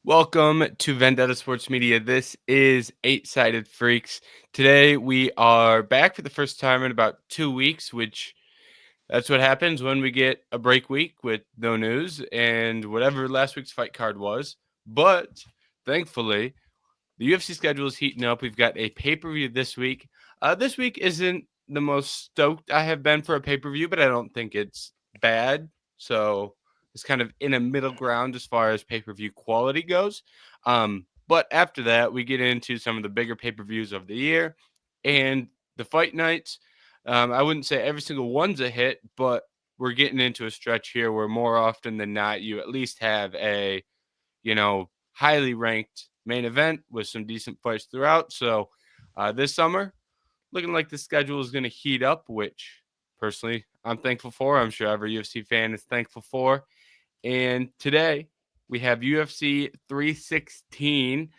Welcome to Vendetta Sports Media. This is Eight Sided Freaks. Today we are back for the first time in about 2 weeks, which that's what happens when we get a break week with no news and whatever last week's fight card was. But thankfully, the UFC schedule is heating up. We've got a pay-per-view this week. This week isn't the most stoked I have been for a pay-per-view, but I don't think it's bad. So it's kind of in a middle ground as far as pay-per-view quality goes. But after that, we get into some of the bigger pay-per-views of the year and the fight nights. I wouldn't say every single one's a hit, but we're getting into a stretch here where more often than not, you at least have a highly ranked main event with some decent fights throughout. So this summer, looking like the schedule is going to heat up, which personally I'm thankful for. I'm sure every UFC fan is thankful for. And today we have UFC 316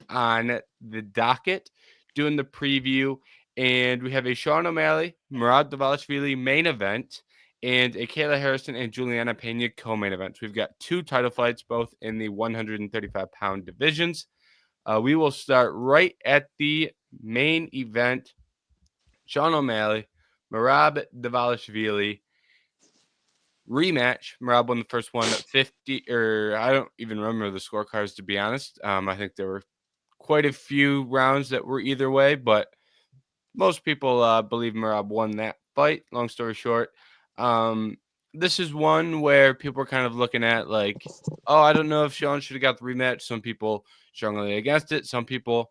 on the docket doing the preview. And we have a Sean O'Malley, Merab Dvalishvili main event and a Kayla Harrison and Julianna Peña co-main events. We've got two title fights, both in the 135-pound divisions. We will start right at the main event. Sean O'Malley, Merab Dvalishvili rematch. Merab won the first one at 50, or I don't even remember the scorecards, to be honest. I think there were quite a few rounds that were either way, but most people believe Merab won that fight. Long story short, this is one where people are kind of looking at like, oh, I don't know if Sean should have got the rematch. Some people strongly against it. Some people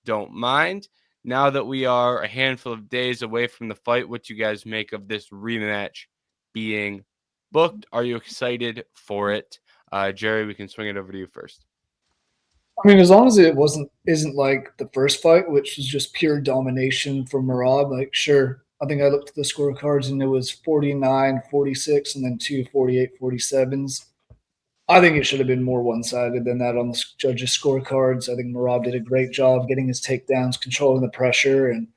don't mind. Now that we are a handful of days away from the fight, what you guys make of this rematch being booked? Are you excited for it? Jerry, we can swing it over to you first. I mean, as long as it isn't like the first fight, which was just pure domination from Merab, like sure. I think I looked at the scorecards and it was 49-46, and then two 48-47s. I think it should have been more one sided than that on the judges' scorecards. I think Merab did a great job getting his takedowns, controlling the pressure. And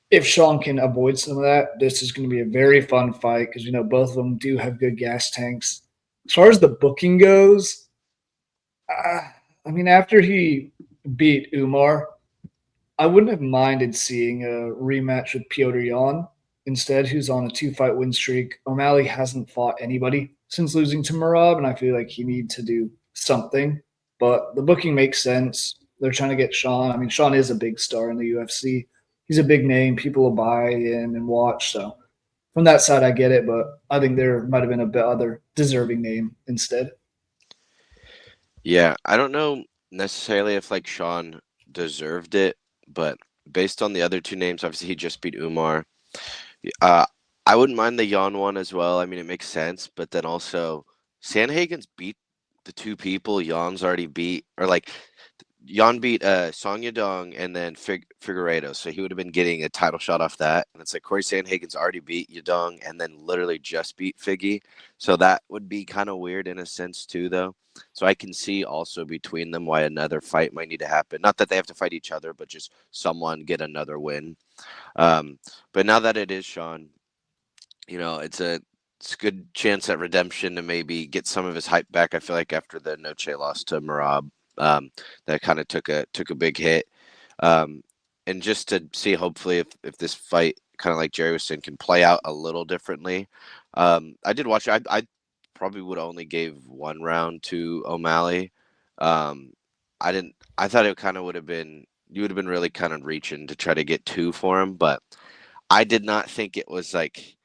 if Sean can avoid some of that, this is going to be a very fun fight because, both of them do have good gas tanks. As far as the booking goes, uh, I mean, after he beat Umar, I wouldn't have minded seeing a rematch with Piotr Jan instead, who's on a two-fight win streak. O'Malley hasn't fought anybody since losing to Merab, and I feel like he needs to do something. But the booking makes sense. They're trying to get Sean. I mean, Sean is a big star in the UFC. He's a big name. People will buy in and watch. So from that side, I get it. But I think there might have been a bit other deserving name instead. Yeah, I don't know necessarily if like Sean deserved it, but based on the other two names, obviously he just beat Umar. Uh, I wouldn't mind the Jan one as well. I mean, it makes sense, but then also Sanhagen's beat the two people Jan's already beat, or like Jan beat Song Yadong and then Figueiredo, so he would have been getting a title shot off that. And it's like Corey Sandhagen's already beat Yadong and then literally just beat Figgy, so that would be kind of weird in a sense too, though. So I can see also between them why another fight might need to happen. Not that they have to fight each other, but just someone get another win. Um, but now that it is Sean, it's a good chance at redemption to maybe get some of his hype back. I feel like after the Noche loss to Merab, that kind of took a big hit. Um, and just to see, hopefully, if this fight, kind of like Jerry was saying, can play out a little differently. I did watch it. I probably would only gave one round to O'Malley. Um, I didn't. I thought it kind of would have been. You would have been really kind of reaching to try to get two for him, but I did not think it was like.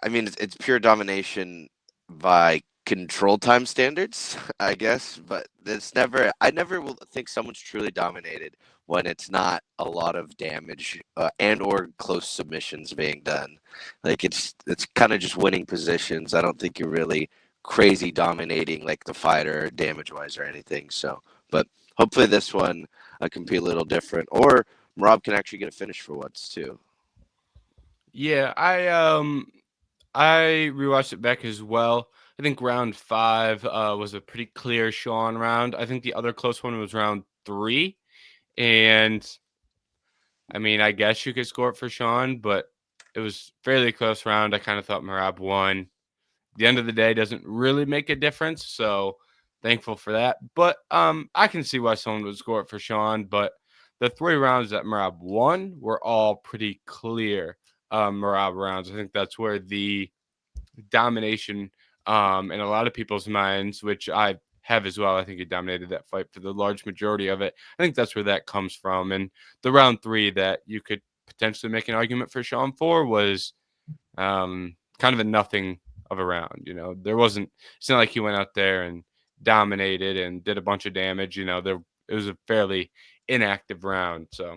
I mean, it's pure domination by control time standards, I guess, but it's never. I never will think someone's truly dominated when it's not a lot of damage and or close submissions being done. Like it's kind of just winning positions. I don't think you're really crazy dominating like the fighter damage wise or anything. So, but hopefully this one can be a little different, or Rob can actually get a finish for once too. Yeah, I rewatched it back as well. I think round five was a pretty clear Sean round. I think the other close one was round three. And I mean, I guess you could score it for Sean, but it was fairly close round. I kind of thought Merab won. The end of the day doesn't really make a difference. So thankful for that. But I can see why someone would score it for Sean. But the 3 rounds that Merab won were all pretty clear Merab rounds. I think that's where the domination in a lot of people's minds, which I have as well. I think he dominated that fight for the large majority of it. I think that's where that comes from. And the round 3 that you could potentially make an argument for Sean for was kind of a nothing of a round. It's not like he went out there and dominated and did a bunch of damage. It was a fairly inactive round. So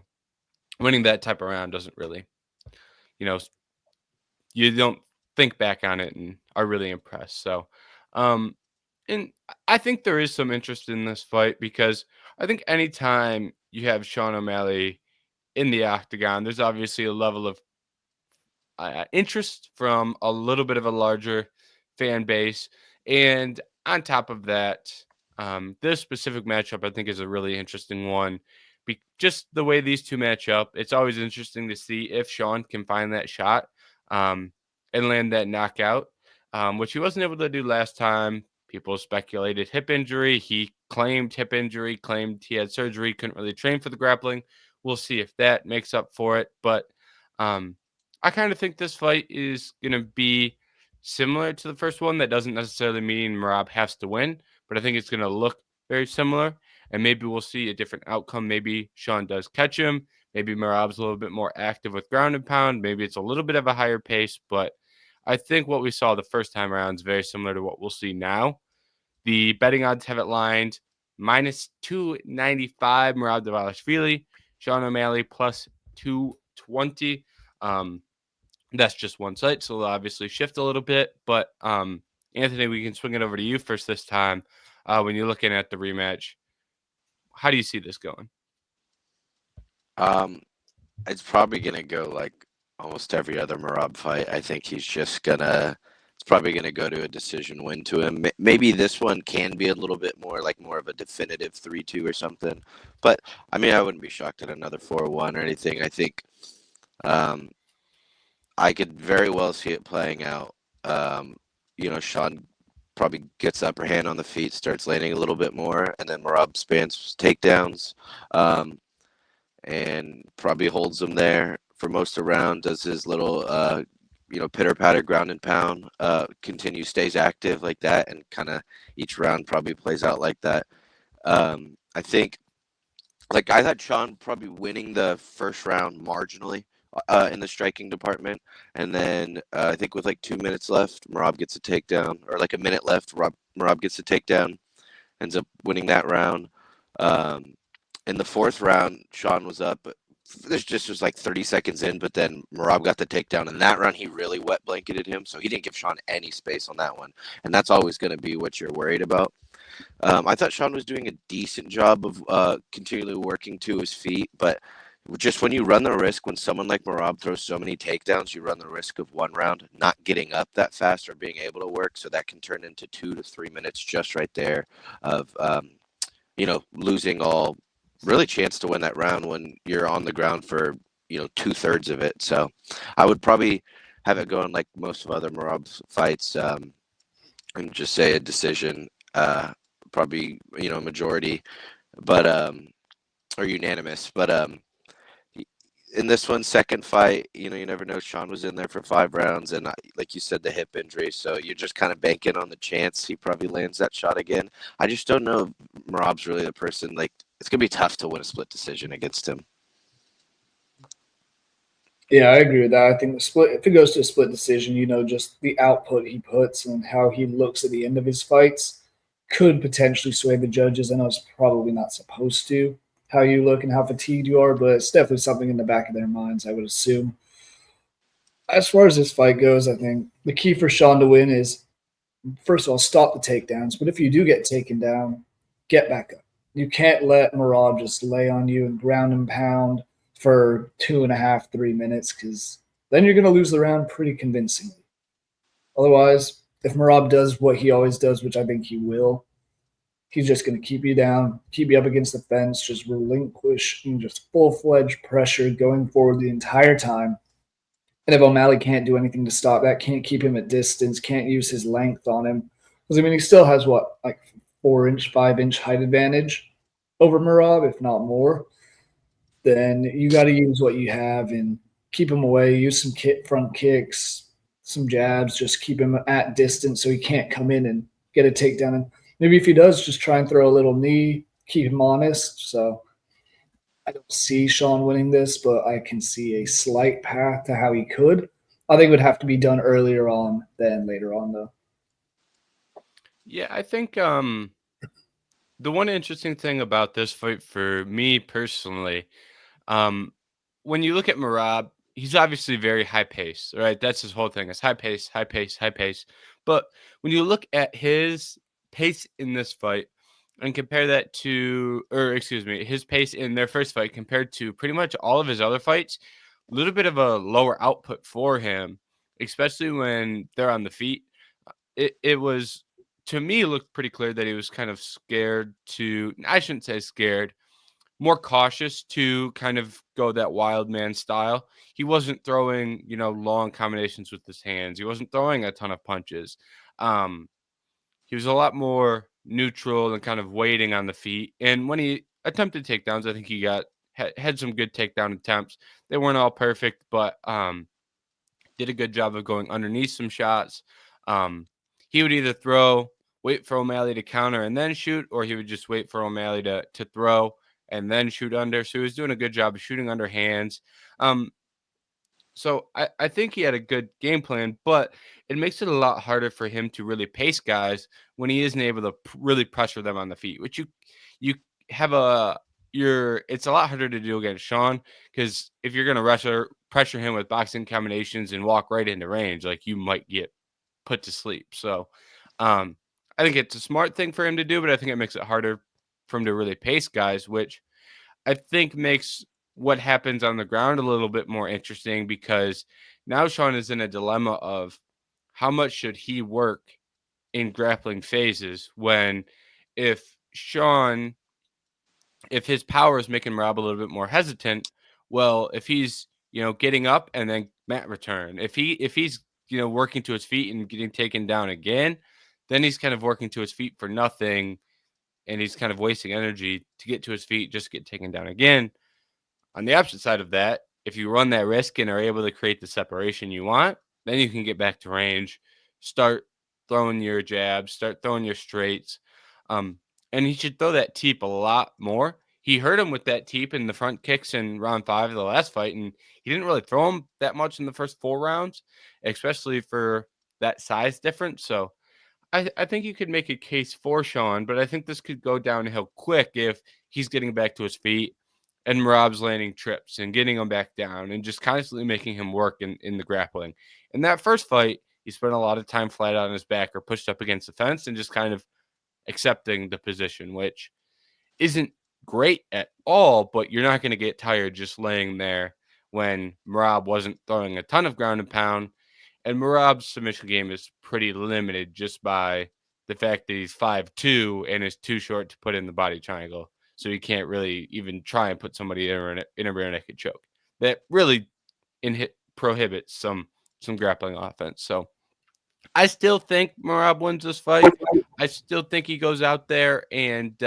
winning that type of round doesn't really, you don't think back on it and are really impressed. So, and I think there is some interest in this fight because I think anytime you have Sean O'Malley in the octagon, there's obviously a level of interest from a little bit of a larger fan base. And on top of that, this specific matchup, I think, is a really interesting one. Just the way these two match up, it's always interesting to see if Sean can find that shot and land that knockout, which he wasn't able to do last time. People speculated hip injury. He claimed hip injury, claimed he had surgery, couldn't really train for the grappling. We'll see if that makes up for it. But I kind of think this fight is going to be similar to the first one. That doesn't necessarily mean Merab has to win, but I think it's going to look very similar. And maybe we'll see a different outcome. Maybe Sean does catch him. Maybe Merab's a little bit more active with ground and pound. Maybe it's a little bit of a higher pace. But I think what we saw the first time around is very similar to what we'll see now. The betting odds have it lined minus 295 Merab Dvalishvili, Sean O'Malley plus 220. That's just one site, so it'll obviously shift a little bit. But Anthony, we can swing it over to you first this time. When you're looking at the rematch, how do you see this going? It's probably gonna go like almost every other Merab fight. I think he's just gonna. It's probably gonna go to a decision win to him. Maybe this one can be a little bit more of a definitive 3-2 or something. But I mean, I wouldn't be shocked at another 4-1 or anything. I think I could very well see it playing out. Sean probably gets the upper hand on the feet, starts landing a little bit more, and then Merab spans takedowns, and probably holds him there for most of the round, does his little, pitter-patter ground and pound, stays active like that, and kind of each round probably plays out like that. I think, I had Sean probably winning the first round marginally, in the striking department, and then I think with 2 minutes left, Merab gets a takedown, or a minute left, Merab gets a takedown, ends up winning that round. In the fourth round, Sean was up. This just was 30 seconds in, but then Merab got the takedown. In that round, he really wet blanketed him, so he didn't give Sean any space on that one, and that's always going to be what you're worried about. I thought Sean was doing a decent job of continually working to his feet, but just when you run the risk, when someone like Merab throws so many takedowns, you run the risk of one round not getting up that fast or being able to work. So that can turn into 2 to 3 minutes just right there of, losing all really chance to win that round when you're on the ground for, 2/3 of it. So I would probably have it going like most of other Merab's fights, and just say a decision, probably, majority, but, or unanimous, but, in this one, second fight, you never know. Sean was in there for 5 rounds, and like you said, the hip injury. So you're just kind of banking on the chance he probably lands that shot again. I just don't know if Merab's really the person. It's gonna be tough to win a split decision against him. Yeah, I agree with that. I think the split, if it goes to a split decision, just the output he puts and how he looks at the end of his fights could potentially sway the judges. I know it's probably not supposed to, how you look and how fatigued you are, but it's definitely something in the back of their minds, I would assume. As far as this fight goes, I think the key for Sean to win is, first of all, stop the takedowns. But if you do get taken down, get back up. You can't let Merab just lay on you and ground and pound for 2.5, 3 minutes, because then you're going to lose the round pretty convincingly. Otherwise, if Merab does what he always does, which I think he will, he's just going to keep you down, keep you up against the fence, just relinquish and just full-fledged pressure going forward the entire time. And if O'Malley can't do anything to stop that, can't keep him at distance, can't use his length on him, because, he still has, 4-inch, 5-inch height advantage over Merab, if not more, then you got to use what you have and keep him away. Use some front kicks, some jabs, just keep him at distance so he can't come in and get a takedown. And maybe if he does, just try and throw a little knee, keep him honest. So I don't see Sean winning this, but I can see a slight path to how he could. I think it would have to be done earlier on than later on, though. Yeah, I think the one interesting thing about this fight for me personally, um, when you look at Merab, he's obviously very high pace, right? That's his whole thing. It's high pace, high pace, high pace. But when you look at his pace in this fight and compare that to, or excuse me, his pace in their first fight compared to pretty much all of his other fights, a little bit of a lower output for him, especially when they're on the feet. It was, to me, looked pretty clear that he was kind of scared to, I shouldn't say scared, more cautious to kind of go that wild man style. He wasn't throwing, long combinations with his hands. He wasn't throwing a ton of punches. Um, he was a lot more neutral and kind of waiting on the feet. And when he attempted takedowns, I think he had some good takedown attempts. They weren't all perfect, but did a good job of going underneath some shots. He would either wait for O'Malley to counter and then shoot, or he would just wait for O'Malley to throw and then shoot under. So he was doing a good job of shooting under hands. So I think he had a good game plan, but it makes it a lot harder for him to really pace guys when he isn't able to really pressure them on the feet, which you have it's a lot harder to do against Sean, because if you're going to pressure him with boxing combinations and walk right into range, like, you might get put to sleep. So I think it's a smart thing for him to do, but I think it makes it harder for him to really pace guys, which I think makes what happens on the ground a little bit more interesting, because now Sean is in a dilemma of how much should he work in grappling phases, when if Sean, if his power is making Rob a little bit more hesitant, well, if he's, getting up and then mat return, if he's, working to his feet and getting taken down again, then he's kind of working to his feet for nothing, and he's kind of wasting energy to get to his feet, just get taken down again. On the opposite side of that, if you run that risk and are able to create the separation you want, then you can get back to range, start throwing your jabs, start throwing your straights. And he should throw that teep a lot more. He hurt him with that teep in the front kicks in round 5 of the last fight, and he didn't really throw him that much in the first 4 rounds, especially for that size difference. So I think you could make a case for Sean, but I think this could go downhill quick if he's getting back to his feet and Merab's landing trips and getting him back down and just constantly making him work in the grappling. In that first fight, he spent a lot of time flat on his back or pushed up against the fence and just kind of accepting the position, which isn't great at all, but you're not going to get tired just laying there when Merab wasn't throwing a ton of ground and pound. And Merab's submission game is pretty limited just by the fact that he's 5'2" and is too short to put in the body triangle. So he can't really even try and put somebody in a rear naked choke. That really prohibits some grappling offense. So I still think Merab wins this fight. I still think he goes out there and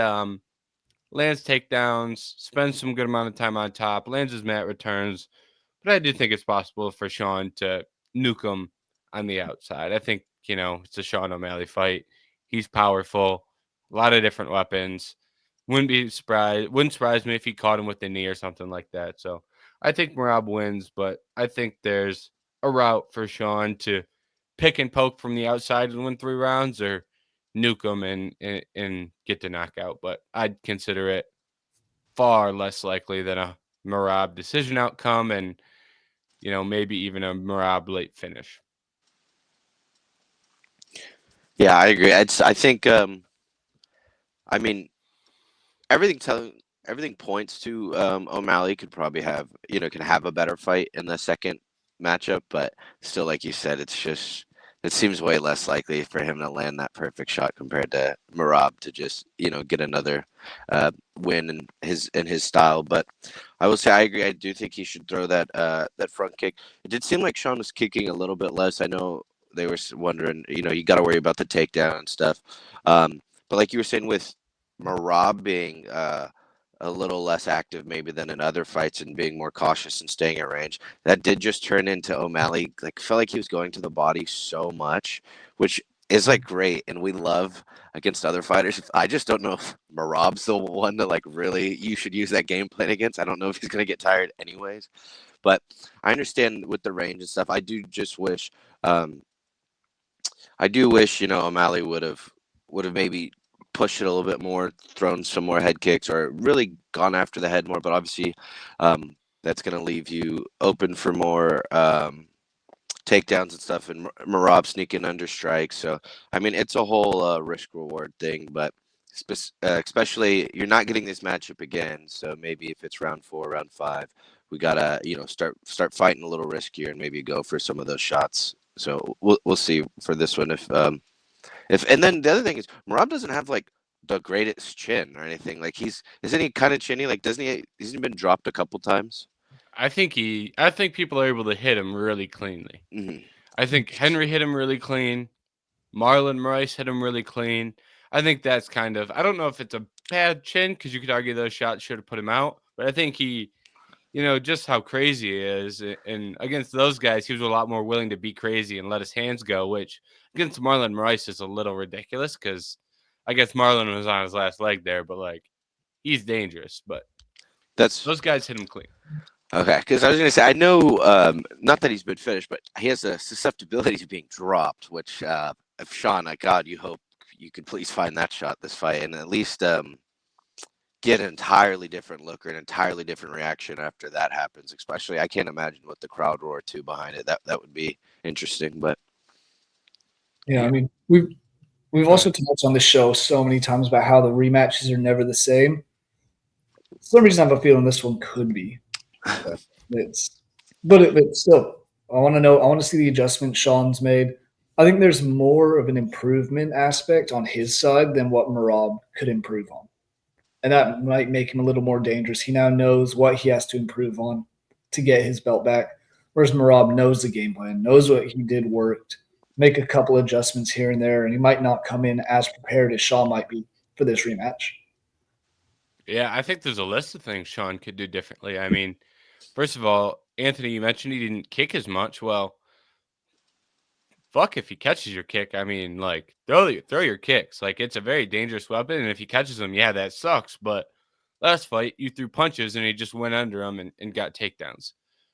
lands takedowns, spends some good amount of time on top, lands his mat returns. But I do think it's possible for Sean to nuke him on the outside. I think, it's a Sean O'Malley fight. He's powerful, a lot of different weapons. Wouldn't surprise me if he caught him with the knee or something like that. So I think Merab wins, but I think there's a route for Sean to pick and poke from the outside and win 3 rounds, or nuke him and get the knockout. But I'd consider it far less likely than a Merab decision outcome, and maybe even a Merab late finish. Yeah, I agree. I think I mean everything points to O'Malley could probably can have a better fight in the second matchup, but still, like you said, it seems way less likely for him to land that perfect shot compared to Merab to just get another win in his style. But I will say I agree. I do think he should throw that front kick. It did seem like Sean was kicking a little bit less. I know they were wondering, you got to worry about the takedown and stuff. But like you were saying with Merab being a little less active maybe than in other fights and being more cautious and staying at range, that did just turn into O'Malley. Like felt like he was going to the body so much, which is like great and we love against other fighters. I just don't know if Merab's the one that like really you should use that game plan against. I don't know if he's gonna get tired anyways. But I understand with the range and stuff. Um, I do wish, O'Malley would have maybe pushed it a little bit more, thrown some more head kicks, or really gone after the head more. But obviously, that's going to leave you open for more takedowns and stuff, and Merab sneaking under strikes. So I mean, it's a whole risk reward thing, but. Especially, you're not getting this matchup again. So maybe if it's round 4, round 5, we gotta start fighting a little riskier and maybe go for some of those shots. So we'll see for this one if and then the other thing is Merab doesn't have like the greatest chin or anything. Like isn't he kind of chinny? Like doesn't he? Hasn't he been dropped a couple times? I think people are able to hit him really cleanly. Mm-hmm. I think Henry hit him really clean. Marlon Moraes hit him really clean. I think that's kind of, I don't know if it's a bad chin because you could argue those shots should have put him out, but I think he, just how crazy he is. And against those guys, he was a lot more willing to be crazy and let his hands go, which against Marlon Moraes is a little ridiculous because I guess Marlon was on his last leg there, but like he's dangerous. But those guys hit him clean. Okay, because I was going to say, I know, not that he's been finished, but he has a susceptibility to being dropped, which, if Sean, God, you hope you could please find that shot this fight and at least get an entirely different look or an entirely different reaction after that happens, especially. I can't imagine what the crowd roar to behind it. That would be interesting, but. Yeah, I mean, we've also talked on the show so many times about how the rematches are never the same. For some reason, I have a feeling this one could be. But still, I want to see the adjustment Sean's made. I think there's more of an improvement aspect on his side than what Merab could improve on. And that might make him a little more dangerous. He now knows what he has to improve on to get his belt back. Whereas Merab knows the game plan, knows what he did worked, make a couple adjustments here and there, and he might not come in as prepared as Sean might be for this rematch. Yeah, I think there's a list of things Sean could do differently. I mean, first of all, Anthony, you mentioned he didn't kick as much. Well, fuck if he catches your kick. I mean, like throw your kicks. Like it's a very dangerous weapon, and if he catches them, yeah, that sucks. But last fight, you threw punches and he just went under them and got takedowns.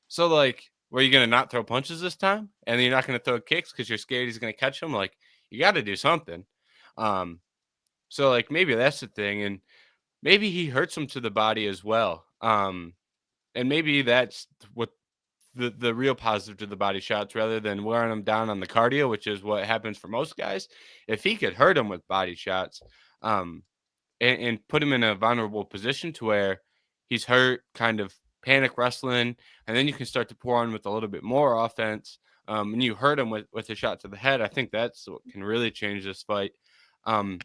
So like, were you gonna not throw punches this time, and you're not gonna throw kicks because you're scared he's gonna catch them? Like you got to do something. So like maybe that's the thing, and maybe he hurts him to the body as well. And maybe that's what the real positive to the body shots rather than wearing them down on the cardio, which is what happens for most guys. If he could hurt him with body shots, and put him in a vulnerable position to where he's hurt, kind of panic wrestling, and then you can start to pour on with a little bit more offense. And you hurt him with a shot to the head. I think that's what can really change this fight. And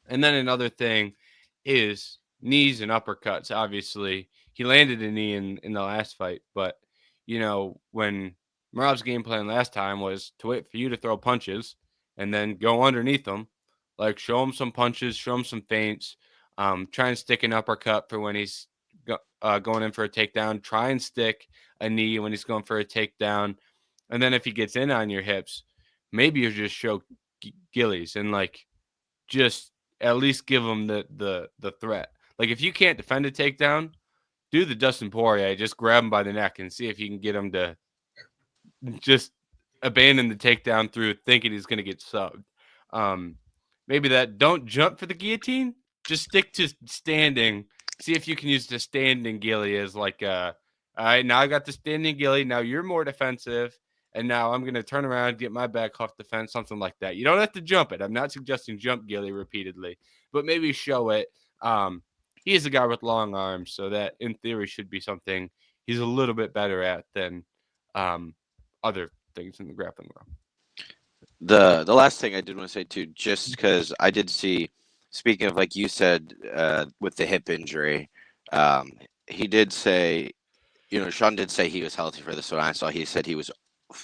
then another thing is knees and uppercuts. Obviously, he landed a knee in the last fight, but when Merab's game plan last time was to wait for you to throw punches and then go underneath them, like show him some punches, show him some feints, try and stick an uppercut for when he's going in for a takedown, try and stick a knee when he's going for a takedown. And then if he gets in on your hips, maybe you just show gillies and like just at least give him the threat. Like if you can't defend a takedown, do the Dustin Poirier, just grab him by the neck and see if you can get him to just abandon the takedown through thinking he's going to get subbed. Maybe that don't jump for the guillotine, just stick to standing. See if you can use the standing gilly as like, all right, now I got the standing gilly. Now you're more defensive. And now I'm going to turn around, get my back off defense, something like that. You don't have to jump it. I'm not suggesting jump gilly repeatedly, but maybe show it. He is a guy with long arms, so that in theory should be something he's a little bit better at than other things in the grappling realm. The last thing I did want to say too, just because I did see, speaking of like you said, with the hip injury, he did say, Sean did say he was healthy for this one. I saw he said he was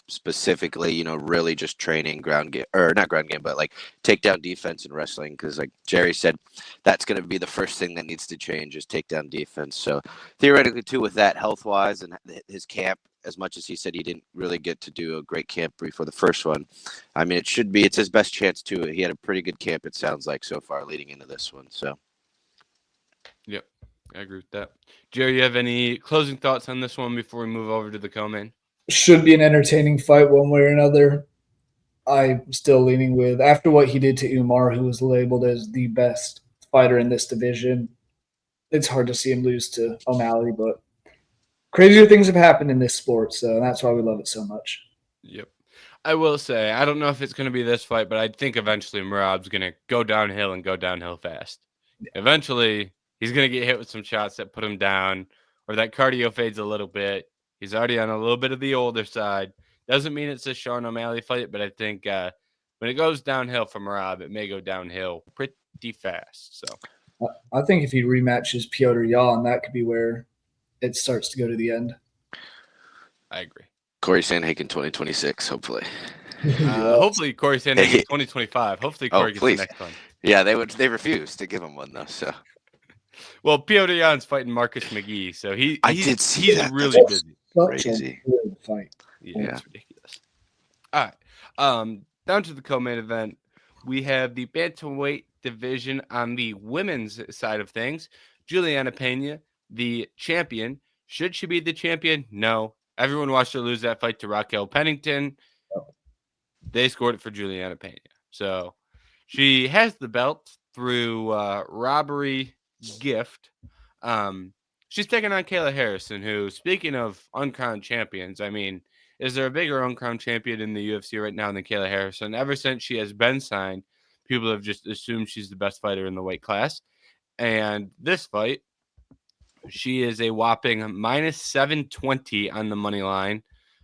specifically, really just training ground game, or not ground game, but like takedown defense and wrestling. Because like Jerry said, that's going to be the first thing that needs to change is takedown defense. So theoretically, too, with that health wise and his camp, as much as he said he didn't really get to do a great camp before the first one, I mean, it's his best chance too. He had a pretty good camp, it sounds like, so far leading into this one. So. Yep, I agree with that. Jerry, you have any closing thoughts on this one before we move over to the co-main? Should be an entertaining fight one way or another. I'm still leaning with, after what he did to Umar, who was labeled as the best fighter in this division, it's hard to see him lose to O'Malley, but crazier things have happened in this sport, so that's why we love it so much. Yep. I will say, I don't know if it's going to be this fight, but I think eventually Merab's going to go downhill and go downhill fast. Eventually, he's going to get hit with some shots that put him down, or that cardio fades a little bit. He's already on a little bit of the older side. Doesn't mean it's a Sean O'Malley fight, but I think when it goes downhill for Merab, it may go downhill pretty fast. So I think if he rematches Piotr Jan, that could be where it starts to go to the end. I agree. Corey Sandhagen 2026, hopefully. Hopefully Corey Sandhagen 2025. Hopefully Corey gets the next one. Yeah, they refused to give him one though. So, well, Piotr Jan's fighting Marcus McGee, so he's really busy. Crazy fight. Yeah, it's ridiculous. All right, down to the co-main event, we have the bantamweight division on the women's side of things. Julianna Peña, the champion. Should she be the champion? No. Everyone watched her lose that fight to Raquel Pennington. They scored it for Julianna Peña. So she has the belt through robbery gift. She's taking on Kayla Harrison, who, speaking of uncrowned champions, I mean, is there a bigger uncrowned champion in the UFC right now than Kayla Harrison? Ever since she has been signed, people have just assumed she's the best fighter in the weight class. And this fight, she is a whopping minus 720 on the money line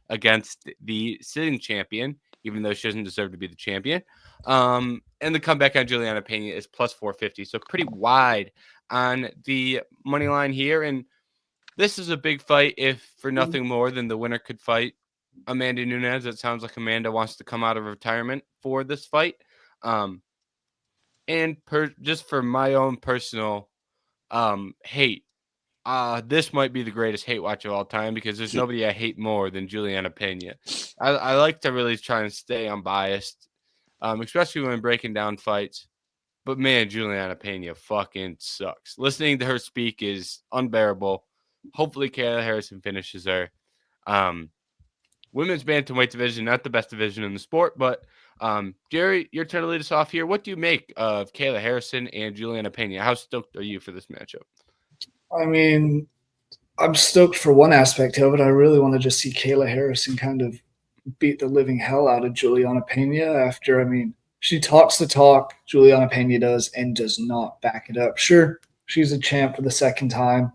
against the sitting champion, even though she doesn't deserve to be the champion. And the comeback on Julianna Peña is plus 450. So pretty wide on the money line here. And this is a big fight, if for nothing more than the winner could fight Amanda Nunes. It sounds like Amanda wants to come out of retirement for this fight. And just for my own personal hate, this might be the greatest hate watch of all time, because there's nobody I hate more than Julianna Peña. I like to really try and stay unbiased, especially when breaking down fights. But man, Julianna Peña fucking sucks. Listening to her speak is unbearable. Hopefully Kayla Harrison finishes her. Women's bantamweight division, not the best division in the sport, but Jerry, your turn to lead us off here. What do you make of Kayla Harrison and Julianna Peña? How stoked are you for this matchup? I mean, I'm stoked for one aspect of it. I really want to just see Kayla Harrison kind of beat the living hell out of Julianna Peña after, I mean, she talks the talk, Julianna Peña does, and does not back it up. Sure, she's a champ for the second time,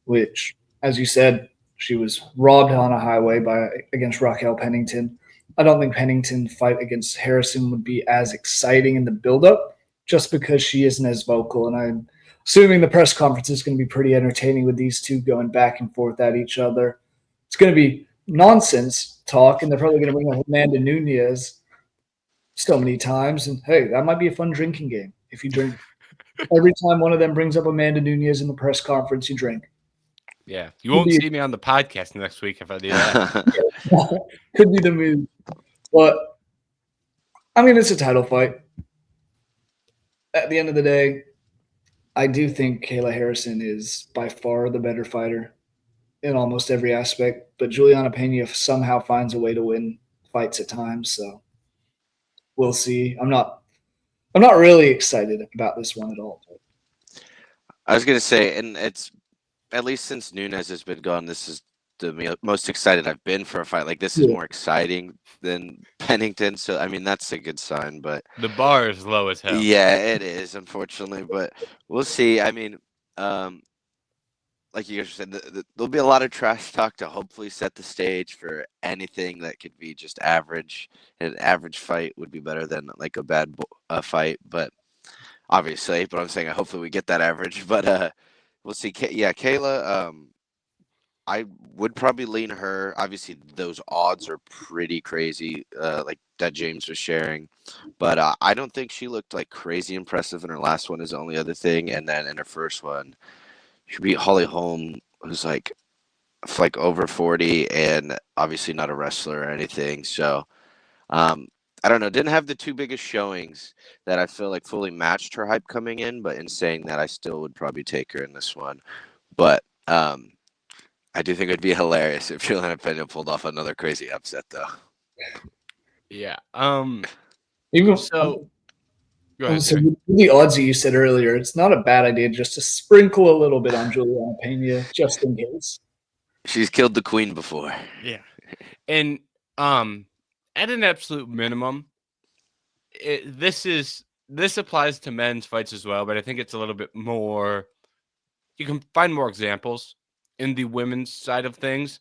which, as you said, she was robbed on a highway against Raquel Pennington. I don't think Pennington's fight against Harrison would be as exciting in the build-up, just because she isn't as vocal, and I'm assuming the press conference is going to be pretty entertaining with these two going back and forth at each other. It's going to be nonsense talk, and they're probably going to bring up Amanda Nunes so many times. And hey, that might be a fun drinking game. If you drink every time one of them brings up Amanda Nunes in the press conference, you drink. Yeah, you won't see me on the podcast next week if I do that. Could be the move. But, I mean, it's a title fight. At the end of the day, I do think Kayla Harrison is by far the better fighter in almost every aspect, but Julianna Peña somehow finds a way to win fights at times, so we'll see. I'm not really excited about this one at all. I was going to say, and it's at least since Nunes has been gone, this is the most excited I've been for a fight. Like, this is more exciting than Pennington, so I mean that's a good sign. But the bar is low as hell. Yeah, it is, unfortunately, but we'll see. I mean, like you guys said, there'll be a lot of trash talk to hopefully set the stage for anything that could be just average. An average fight would be better than like a bad fight, but I'm saying hopefully we get that average. But we'll see. Yeah, Kayla. I would probably lean her. Obviously, those odds are pretty crazy, like that James was sharing. But I don't think she looked like crazy impressive in her last one. Is the only other thing. And then in her first one, she beat Holly Holm, who's like over 40, and obviously not a wrestler or anything. So um, I don't know. Didn't have the two biggest showings that I feel like fully matched her hype coming in. But in saying that, I still would probably take her in this one. But I do think it'd be hilarious if Julianna Peña pulled off another crazy upset, though. Yeah. Even So go ahead, so Derek. with the odds that you said earlier, it's not a bad idea just to sprinkle a little bit on Julianna Peña just in case. She's killed the queen before. Yeah. And at an absolute minimum, this applies to men's fights as well, but I think it's a little bit more. You can find more examples in the women's side of things.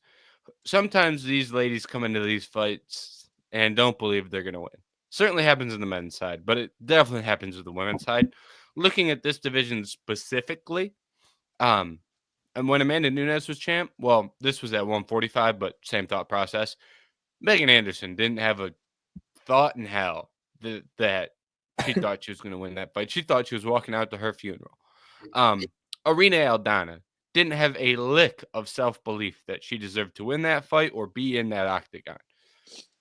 Sometimes these ladies come into these fights and don't believe they're going to win. Certainly happens in the men's side, but it definitely happens with the women's side. Looking at this division specifically, and when Amanda Nunes was champ, well, this was at 145, but same thought process. Megan Anderson didn't have a thought in hell that she thought she was going to win that fight. She thought she was walking out to her funeral. Arena Aldana didn't have a lick of self-belief that she deserved to win that fight or be in that octagon.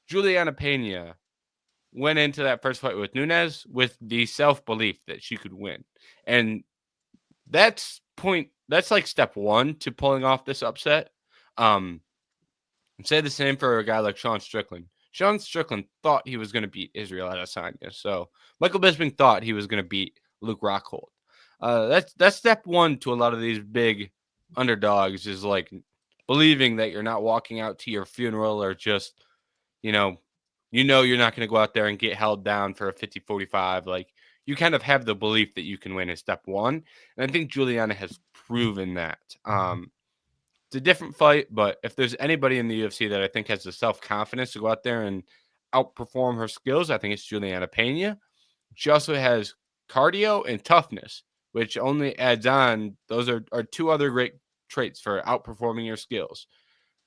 Julianna Peña went into that first fight with Nunes with the self-belief that she could win. And that's like step one to pulling off this upset. Say the same for a guy like Sean Strickland. Sean Strickland thought he was going to beat Israel Adesanya. So Michael Bisping thought he was going to beat Luke Rockhold. That's step one to a lot of these big underdogs is like believing that you're not walking out to your funeral or just, you know you're not going to go out there and get held down for a 50-45. Like you kind of have the belief that you can win is step one. And I think Julianna has proven that. It's a different fight, but if there's anybody in the UFC that I think has the self-confidence to go out there and outperform her skills, I think it's Julianna Peña. She also has cardio and toughness, which only adds on. Those are two other great traits for outperforming your skills.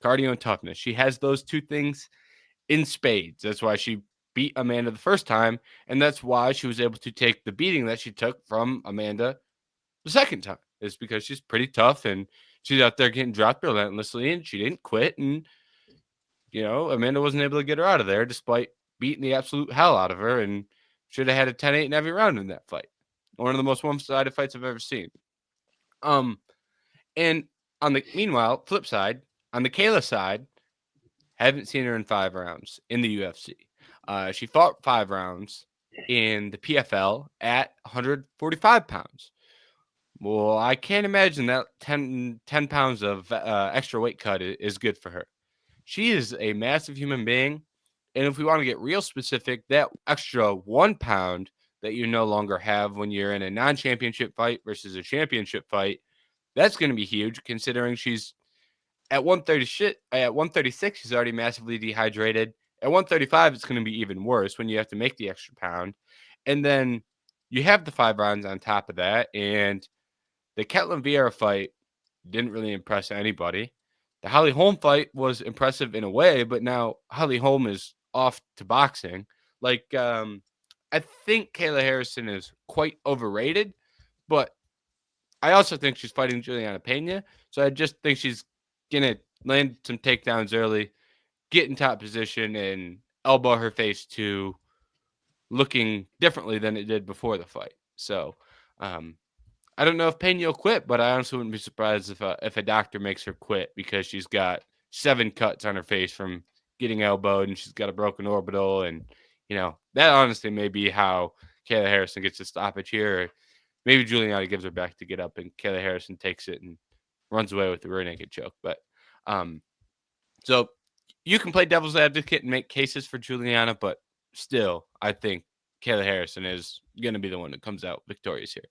Cardio and toughness. She has those two things in spades. That's why she beat Amanda the first time, and that's why she was able to take the beating that she took from Amanda the second time. Is because she's pretty tough and she's out there getting dropped relentlessly, and she didn't quit. And Amanda wasn't able to get her out of there despite beating the absolute hell out of her, and should have had a 10-8 in every round in that fight. One of the most one-sided fights I've ever seen. And on the meanwhile, flip side, on the Kayla side, haven't seen her in 5 rounds in the UFC. She fought 5 rounds in the PFL at 145 pounds. Well, I can't imagine that 10 pounds of extra weight cut is good for her. She is a massive human being. And if we want to get real specific, that extra 1 pound that you no longer have when you're in a non-championship fight versus a championship fight, that's going to be huge considering she's at 136, she's already massively dehydrated. At 135, it's going to be even worse when you have to make the extra pound. And then you have the 5 rounds on top of that. And the Ketlin Vieira fight didn't really impress anybody. The Holly Holm fight was impressive in a way, but now Holly Holm is off to boxing. I think Kayla Harrison is quite overrated, but I also think she's fighting Julianna Peña. So I just think she's going to land some takedowns early, get in top position, and elbow her face to looking differently than it did before the fight. So I don't know if Peña will quit, but I honestly wouldn't be surprised if a doctor makes her quit because she's got 7 cuts on her face from getting elbowed and she's got a broken orbital. And, that honestly may be how Kayla Harrison gets a stoppage here. Or maybe Julianna gives her back to get up and Kayla Harrison takes it and runs away with the rear naked choke. But so you can play devil's advocate and make cases for Julianna, but still, I think Kayla Harrison is going to be the one that comes out victorious here.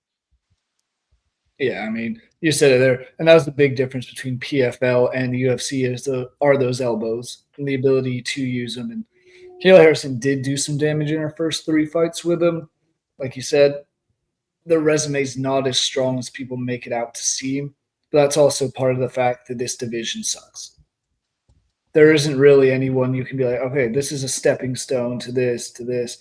Yeah, I mean, you said it there, and that was the big difference between PFL and the UFC are those elbows and the ability to use them. And Kayla Harrison did do some damage in her first 3 fights with them. Like you said, the resume's not as strong as people make it out to seem. But that's also part of the fact that this division sucks. There isn't really anyone you can be like, okay, this is a stepping stone to this, to this.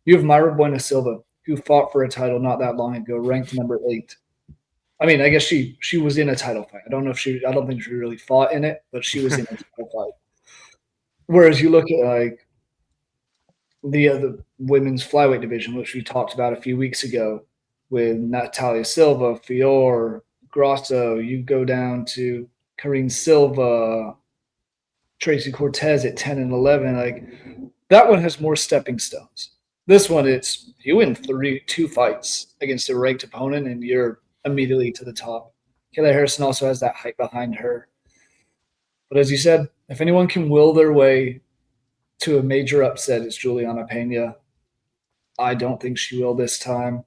You have Mayra Bueno Silva, who fought for a title not that long ago, ranked number 8. I mean, I guess she was in a title fight. I don't think she really fought in it, but she was in a title fight. Whereas you look at like the women's flyweight division, which we talked about a few weeks ago, with Natalia Silva, Fior, Grosso. You go down to Karine Silva, Tracy Cortez at 10 and 11. Like that one has more stepping stones. This one, it's you win 2 fights against a ranked opponent, and you're immediately to the top. Kayla Harrison also has that hype behind her. But as you said, if anyone can will their way to a major upset, it's Julianna Peña. I don't think she will this time,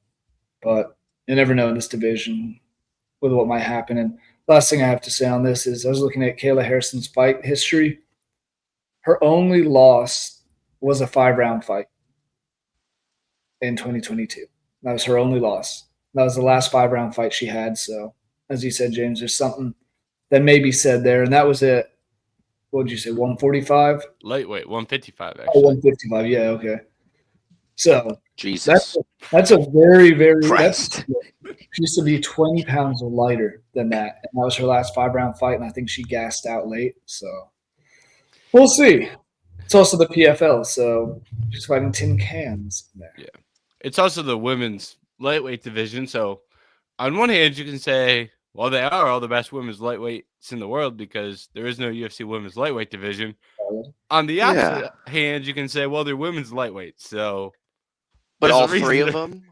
but you never know in this division with what might happen. And last thing I have to say on this is I was looking at Kayla Harrison's fight history. Her only loss was a 5-round fight in 2022. That was her only loss. That was the last 5-round fight she had. So, as you said, James, there's something that may be said there. And that was at, what did you say, 145? Lightweight, 155, actually. Oh, 155, yeah, okay. So, Jesus. that's a very, very, Christ. she used to be 20 pounds lighter than that. And that was her last 5-round fight, and I think she gassed out late. So, we'll see. It's also the PFL, so she's fighting tin cans there. Yeah. It's also the women's lightweight division. So, on one hand, you can say, well, they are all the best women's lightweights in the world because there is no UFC women's lightweight division. On the opposite hand, you can say, well, they're women's lightweights. So, but all 3 of them,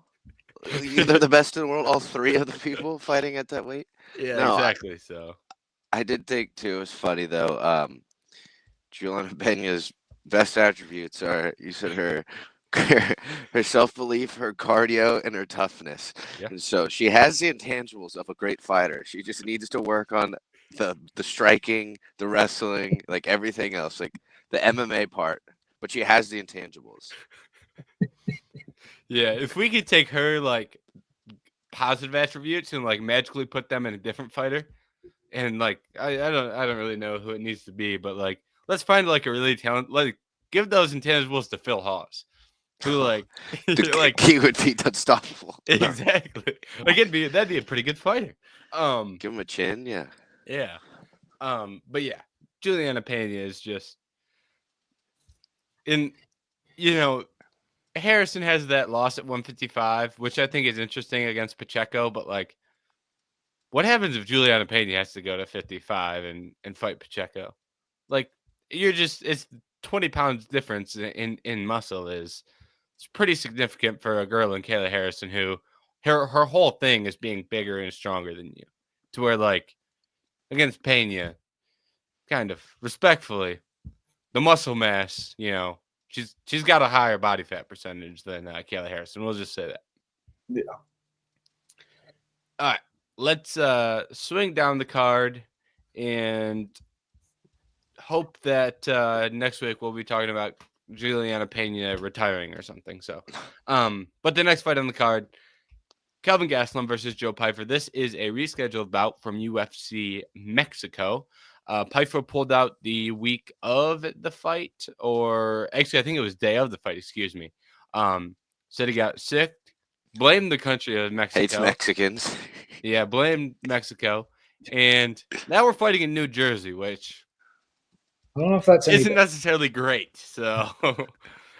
they're the best in the world. All 3 of the people fighting at that weight. Yeah, no, exactly. So, I did think too. It was funny though. Julianna Peña's best attributes are, you said, her self-belief, her cardio, and her toughness. Yeah. And so she has the intangibles of a great fighter. She just needs to work on the striking, the wrestling, like everything else, like the MMA part. But she has the intangibles. Yeah, if we could take her like positive attributes and like magically put them in a different fighter, and like I don't really know who it needs to be, but like let's find like a really talented, like give those intangibles to Phil Haas, who like like he would be unstoppable. Exactly. Like that'd be a pretty good fighter. Give him a chin, yeah. Yeah. But yeah, Julianna Peña is just Harrison has that loss at 155, which I think is interesting against Pacheco, but like what happens if Julianna Peña has to go to 55 and fight Pacheco? Like it's 20 pounds difference in muscle it's pretty significant for a girl in Kayla Harrison who her whole thing is being bigger and stronger than you. To where like against Peña, kind of respectfully, the muscle mass, she's got a higher body fat percentage than Kayla Harrison. We'll just say that. Yeah. All right. Let's swing down the card and hope that next week we'll be talking about Julianna Peña retiring or something. So, but the next fight on the card, Kelvin Gastelum versus Joe Pyfer. This is a rescheduled bout from UFC Mexico. Pyfer pulled out the week of the fight, or actually, I think it was day of the fight. Excuse me. Said he got sick. Blamed the country of Mexico. Hates Mexicans. Yeah, blamed Mexico. And now we're fighting in New Jersey, which I don't know if that's isn't necessarily great. So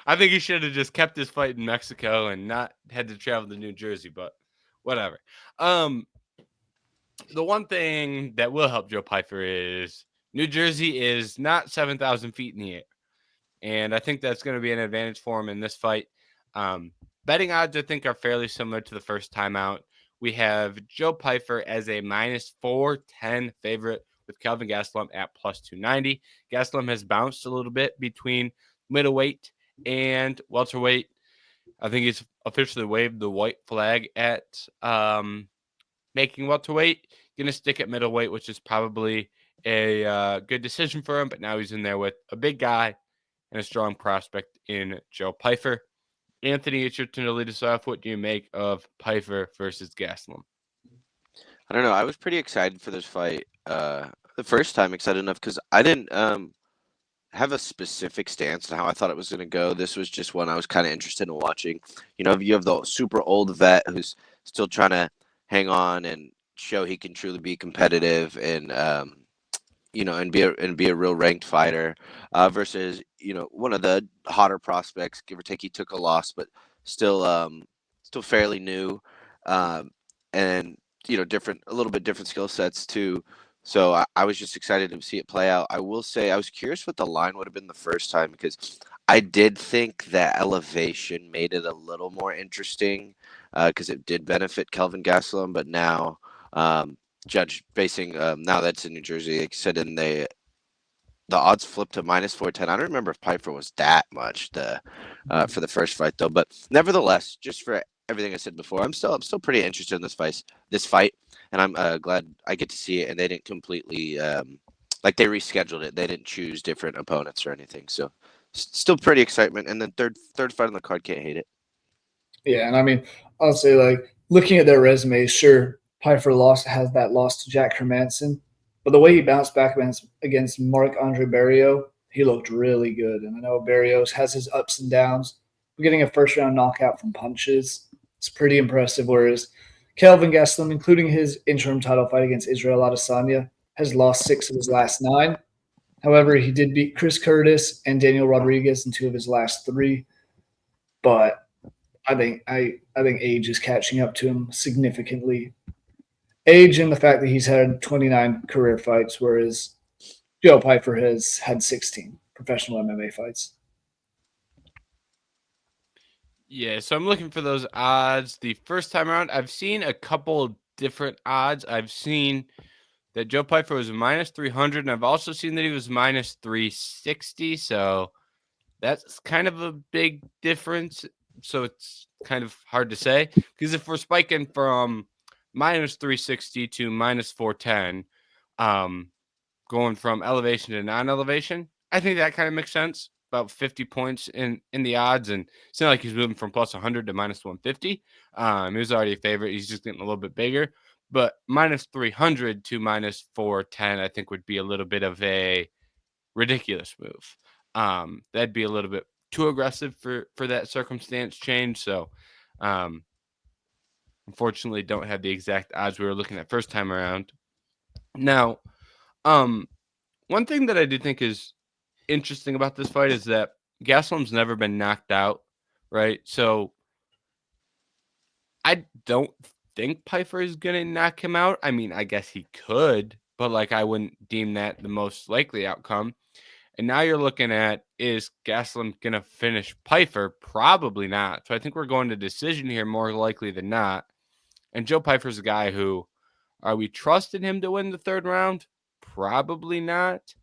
I think he should have just kept his fight in Mexico and not had to travel to New Jersey, but whatever. The one thing that will help Joe Pyfer is New Jersey is not 7,000 feet in the air. And I think that's going to be an advantage for him in this fight. Betting odds, I think, are fairly similar to the first time out. We have Joe Pyfer as a minus 410 favorite with Kelvin Gastelum at plus 290. Gastelum has bounced a little bit between middleweight and welterweight. I think he's officially waved the white flag at making welterweight. Going to stick at middleweight, which is probably a good decision for him. But now he's in there with a big guy and a strong prospect in Joe Pyfer. Anthony, it's your turn to lead us off. What do you make of Pyfer versus Gastelum? I don't know. I was pretty excited for this fight. The first time excited enough because I didn't have a specific stance on how I thought it was going to go. This was just one I was kind of interested in watching. You know, you have the super old vet who's still trying to hang on and show he can truly be competitive and and be a real ranked fighter, versus one of the hotter prospects, give or take. He took a loss, but still still fairly new, um, and different, a little bit different skill sets too. So I was just excited to see it play out. I will say I was curious what the line would have been the first time because I did think that elevation made it a little more interesting because it did benefit Kelvin Gastelum, but now. Judge basing now that's in New Jersey, like I said, and the odds flipped to -410. I don't remember if Pyfer was that much for the first fight though, but nevertheless, just for everything I said before, I'm still pretty interested in this fight, and I'm glad I get to see it. And they didn't completely like they rescheduled it. They didn't choose different opponents or anything, so still pretty excitement. And then third fight on the card, can't hate it. Yeah, and I mean, I'll say like looking at their resumes, sure, Pyfer has that loss to Jack Hermanson, but the way he bounced back against Mark Andre Barrio, he looked really good. And I know Barrios has his ups and downs, but getting a first round knockout from punches, it's pretty impressive. Whereas Kelvin Gastelum, including his interim title fight against Israel Adesanya, has lost 6 of his last 9. However, he did beat Chris Curtis and Daniel Rodriguez in 2 of his last 3. But I think age is catching up to him significantly. Age and the fact that he's had 29 career fights, whereas Joe Pyfer has had 16 professional MMA fights. Yeah, so I'm looking for those odds. The first time around, I've seen a couple different odds. I've seen that Joe Pyfer was -300, and I've also seen that he was -360. So that's kind of a big difference. So it's kind of hard to say because if we're spiking from -360 to -410, going from elevation to non-elevation, I think that kind of makes sense. About 50 points in the odds, and it's not like he's moving from +100 to -150. He was already a favorite. He's just getting a little bit bigger. But -300 to -410, I think would be a little bit of a ridiculous move. That'd be a little bit too aggressive for that circumstance change. So, unfortunately, don't have the exact odds we were looking at first time around. Now, one thing that I do think is interesting about this fight is that Gastelum's never been knocked out, right? So I don't think Pyfer is gonna knock him out. I mean, I guess he could, but like I wouldn't deem that the most likely outcome. And now you're looking at, is Gastelum gonna finish Pyfer? Probably not. So I think we're going to decision here more likely than not. And Joe Pyfer's a guy who, are we trusting him to win the third round? Probably not.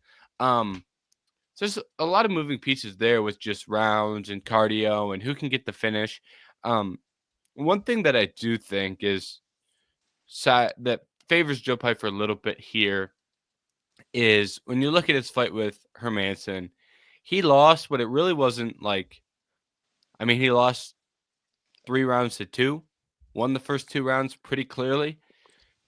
So there's a lot of moving pieces there with just rounds and cardio and who can get the finish. One thing that I do think is that favors Joe Pyfer a little bit here is when you look at his fight with Hermanson, he lost, but it really wasn't like, I mean, he lost 3 rounds to 2, won the first 2 rounds pretty clearly.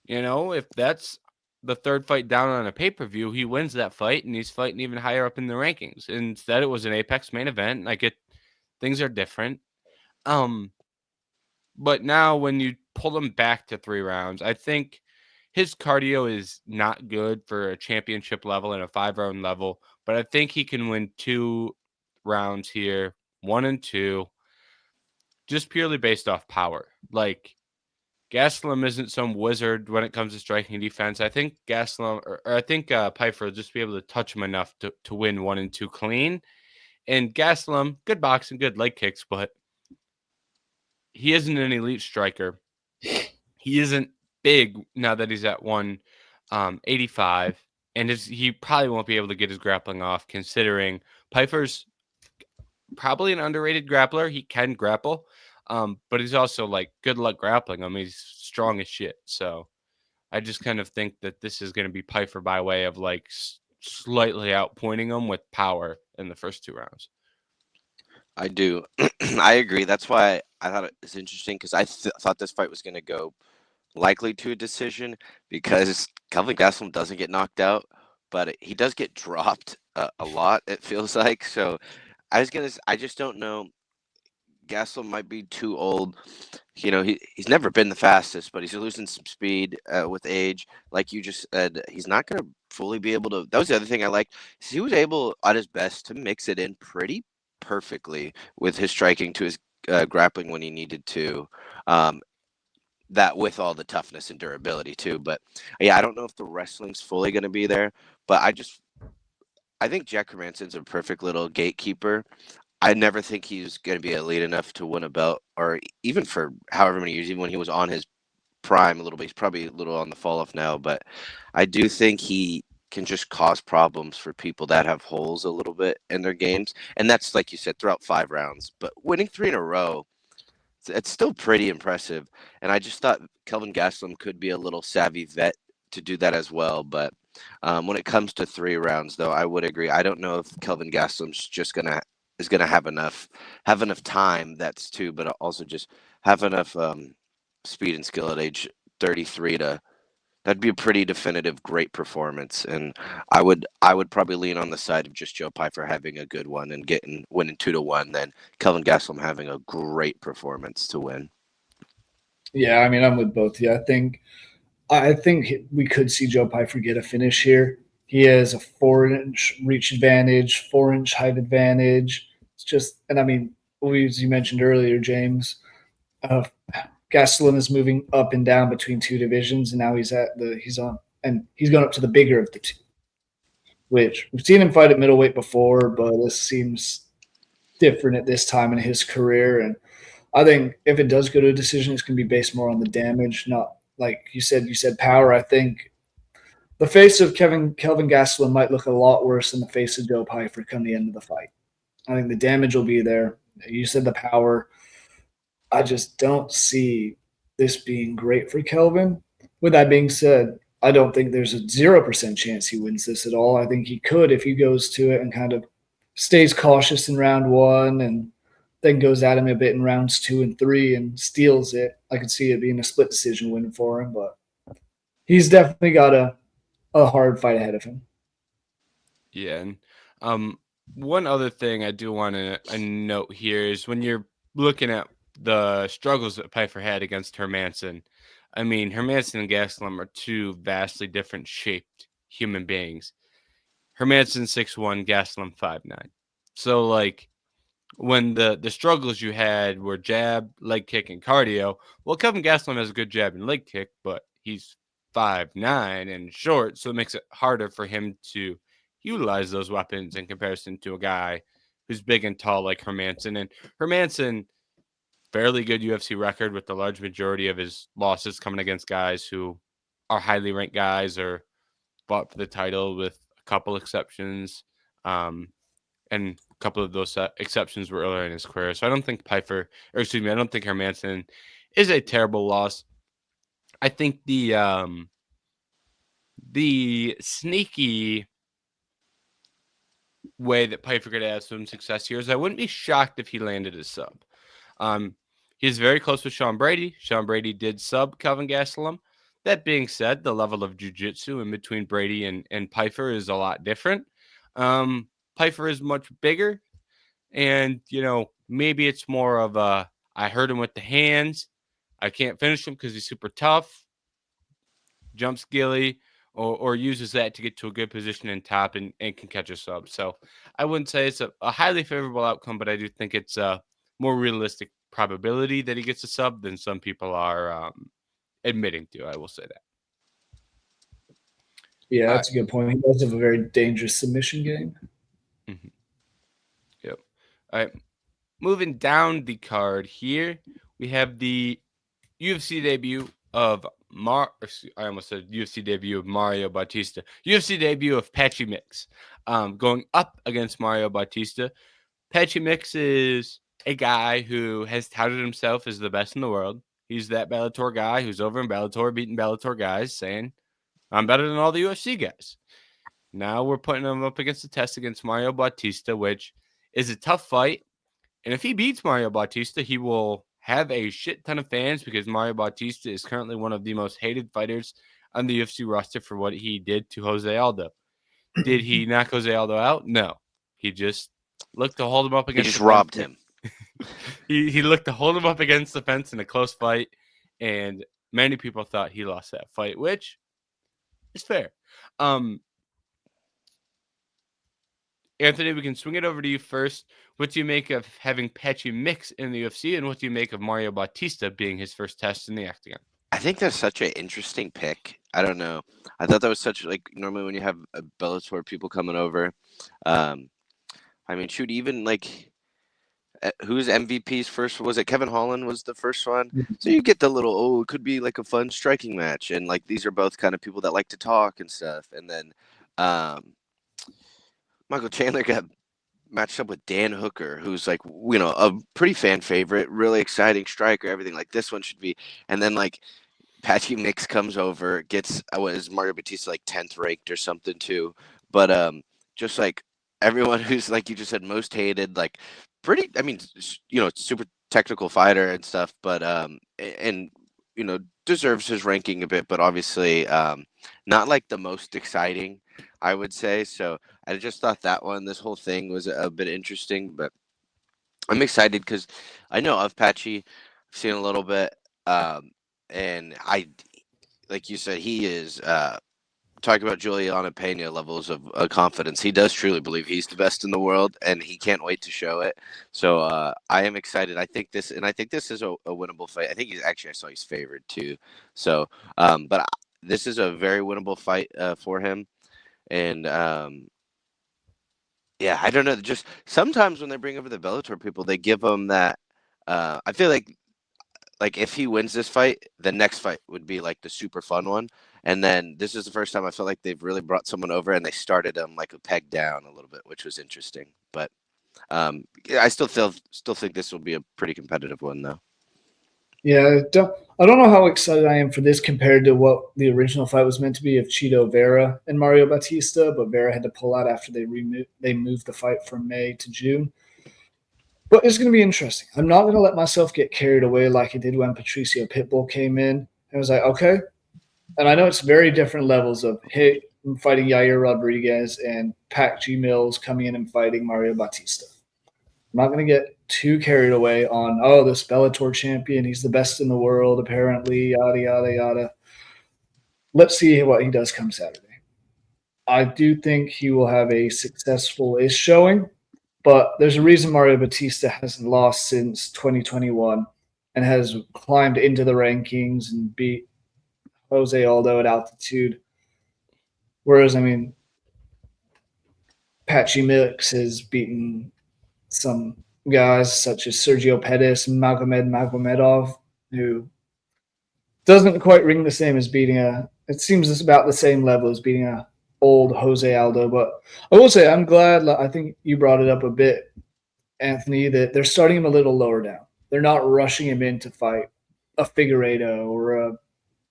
If that's the third fight down on a pay-per-view, he wins that fight and he's fighting even higher up in the rankings. Instead, it was an Apex main event. Things are different. But now when you pull him back to 3 rounds, I think his cardio is not good for a championship level and a 5-round level, but I think he can win 2 rounds here, 1 and 2, just purely based off power. Like, Gastelum isn't some wizard when it comes to striking defense. I think Gastelum, or I think Pyfer will just be able to touch him enough to win 1 and 2 clean. And Gastelum, good boxing, good leg kicks, but he isn't an elite striker. He isn't big now that he's at 185, and he probably won't be able to get his grappling off, considering Pyfer's probably an underrated grappler. He can grapple, but he's also like good luck grappling. I mean, he's strong as shit. So I just kind of think that this is going to be Pyfer by way of like slightly outpointing him with power in the first 2 rounds. I do. I agree. That's why I thought it was interesting because I thought this fight was going to go likely to a decision because Kelvin Gastelum doesn't get knocked out, but he does get dropped a lot, it feels like. So I just don't know. Gastelum might be too old. He's never been the fastest, but he's losing some speed with age. Like you just said, he's not going to fully be able to. That was the other thing I liked. Is he was able at his best to mix it in pretty perfectly with his striking to his grappling when he needed to. That with all the toughness and durability too. But yeah, I don't know if the wrestling's fully going to be there. But I think Jack Hermansson's a perfect little gatekeeper. I never think he's going to be elite enough to win a belt, or even for however many years, even when he was on his prime a little bit. He's probably a little on the fall off now, but I do think he can just cause problems for people that have holes a little bit in their games. And that's, like you said, throughout 5 rounds. But winning 3 in a row, it's still pretty impressive. And I just thought Kelvin Gastelum could be a little savvy vet to do that as well. But when it comes to 3 rounds, though, I would agree. I don't know if Kelvin Gastelum's just gonna have enough time. That's two, but also just have enough speed and skill at age 33 to. That'd be a pretty definitive, great performance, and I would probably lean on the side of just Joe Pyfer having a good one and winning 2-1, then Kelvin Gastelum having a great performance to win. Yeah, I mean, I'm with both. Yeah, I think we could see Joe Pyfer get a finish here. He has a 4-inch reach advantage, 4-inch height advantage. It's just, and I mean, as you mentioned earlier, James, uh, Gastelum is moving up and down between two divisions, and now he's gone up to the bigger of the two. Which we've seen him fight at middleweight before, but this seems different at this time in his career. And I think if it does go to a decision, it's going to be based more on the damage, not like you said. You said power. I think the face of Kelvin Gastelum might look a lot worse than the face of Joe Pyfer come the end of the fight. I think the damage will be there. You said the power. I just don't see this being great for Kelvin. With that being said, I don't think there's a 0% chance he wins this at all. I think he could if he goes to it and kind of stays cautious in round one and then goes at him a bit in rounds 2 and 3 and steals it. I could see it being a split decision win for him, but he's definitely got a hard fight ahead of him. Yeah, and one other thing I do want to note here is when you're looking at the struggles that Pyfer had against Hermansson. I mean, Hermansson and Gastelum are two vastly different shaped human beings. Hermansson 6'1", Gastelum 5'9". So like when the struggles you had were jab, leg kick, and cardio, well, Kelvin Gastelum has a good jab and leg kick, but he's 5'9" and short, so it makes it harder for him to utilize those weapons in comparison to a guy who's big and tall like Hermansson. And Hermansson, fairly good UFC record with the large majority of his losses coming against guys who are highly ranked guys or fought for the title with a couple exceptions. And a couple of those exceptions were earlier in his career. So I don't think I don't think Hermansson is a terrible loss. I think the sneaky way that Pyfer could have some success here is I wouldn't be shocked if he landed a sub. He's very close with Sean Brady. Sean Brady did sub Kelvin Gastelum. That being said, the level of jiu-jitsu in between Brady and Pyfer is a lot different. Pyfer is much bigger, and, maybe it's more of I hurt him with the hands. I can't finish him because he's super tough. Jumps Gilly or uses that to get to a good position in top and can catch a sub. So I wouldn't say it's a highly favorable outcome, but I do think it's a more realistic probability that he gets a sub than some people are admitting to. I will say that. Yeah, that's a good point. He does have a very dangerous submission game. Mm-hmm. Yep. All right. Moving down the card here, we have the UFC debut of I almost said UFC debut of Mario Bautista. UFC debut of Patchy Mix. Going up against Mario Bautista. Patchy Mix is a guy who has touted himself as the best in the world. He's that Bellator guy who's over in Bellator, beating Bellator guys, saying, I'm better than all the UFC guys. Now we're putting him up against the test against Mario Bautista, which is a tough fight. And if he beats Mario Bautista, he will have a shit ton of fans because Mario Bautista is currently one of the most hated fighters on the UFC roster for what he did to Jose Aldo. Did he knock Jose Aldo out? No. He just looked to hold him up He against just the fence. robbed him. He looked to hold him up against the fence in a close fight, and many people thought he lost that fight, which is fair. Anthony, we can swing it over to you first. What do you make of having Patchy mix in the UFC, and what do you make of Mario Bautista being his first test in the octagon? I think that's such an interesting pick. I don't know. I thought that was such like normally when you have a Bellator people coming over. I mean, shoot, even like who's MVP's first? Was it Kevin Holland was the first one? So you get the little it could be like a fun striking match, and like these are both kind of people that like to talk and stuff. And then Michael Chandler got matched up with Dan Hooker, who's like a pretty fan favorite, really exciting striker, everything like this one should be. And then like Patchy Mix comes over, gets was Mario Bautista like 10th ranked or something too. But just like everyone who's like you just said most hated, like pretty I mean, super technical fighter and stuff, but and deserves his ranking a bit, but obviously not like the most exciting, I would say. So I just thought this whole thing was a bit interesting, but I'm excited because I know of Patchy, I've seen a little bit, and like you said, he is talking about Julianna Peña levels of confidence. He does truly believe he's the best in the world, and he can't wait to show it. So I am excited. I think this is a winnable fight. I think I saw he's favored too. So, but this is a very winnable fight for him, and yeah, I don't know. Just sometimes when they bring over the Bellator people, they give him that. I feel like if he wins this fight, the next fight would be like the super fun one. And then this is the first time I feel like they've really brought someone over and they started him like a peg down a little bit, which was interesting. But I still think this will be a pretty competitive one though. Yeah, I don't know how excited I am for this compared to what the original fight was meant to be of Chito Vera and Mario Bautista, but Vera had to pull out after they moved the fight from May to June. But it's going to be interesting. I'm not going to let myself get carried away like I did when Patricio Pitbull came in. I was like, okay. And I know it's very different levels of, hey, I'm fighting Yair Rodriguez and Patchy Mills coming in and fighting Mario Bautista. I'm not going to get too carried away on, this Bellator champion, he's the best in the world, apparently, yada, yada, yada. Let's see what he does come Saturday. I do think he will have a successful-ish showing, but there's a reason Mario Bautista hasn't lost since 2021 and has climbed into the rankings and beat Jose Aldo at altitude. Whereas, I mean, Patchy Mix has beaten some guys such as Sergio Pettis and Magomed Magomedov, who doesn't quite ring the same as beating it seems it's about the same level as beating a old Jose Aldo. But I will say I'm glad, I think you brought it up a bit, Anthony, that they're starting him a little lower down. They're not rushing him in to fight a Figueiredo or a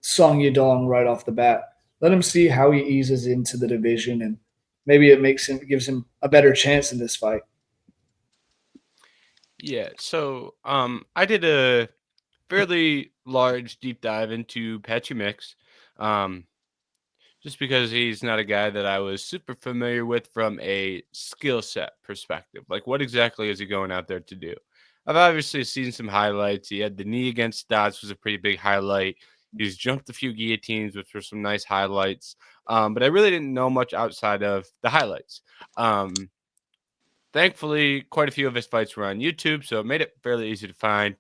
Song Yadong right off the bat. Let him see how he eases into the division, and maybe it gives him a better chance in this fight. Yeah, so I did a fairly large deep dive into Patchy Mix, just because he's not a guy that I was super familiar with from a skill set perspective. Like, what exactly is he going out there to do? I've obviously seen some highlights. He had the knee against Dots, was a pretty big highlight. He's jumped a few guillotines, which were some nice highlights. But I really didn't know much outside of the highlights. Thankfully, quite a few of his fights were on YouTube, so it made it fairly easy to find.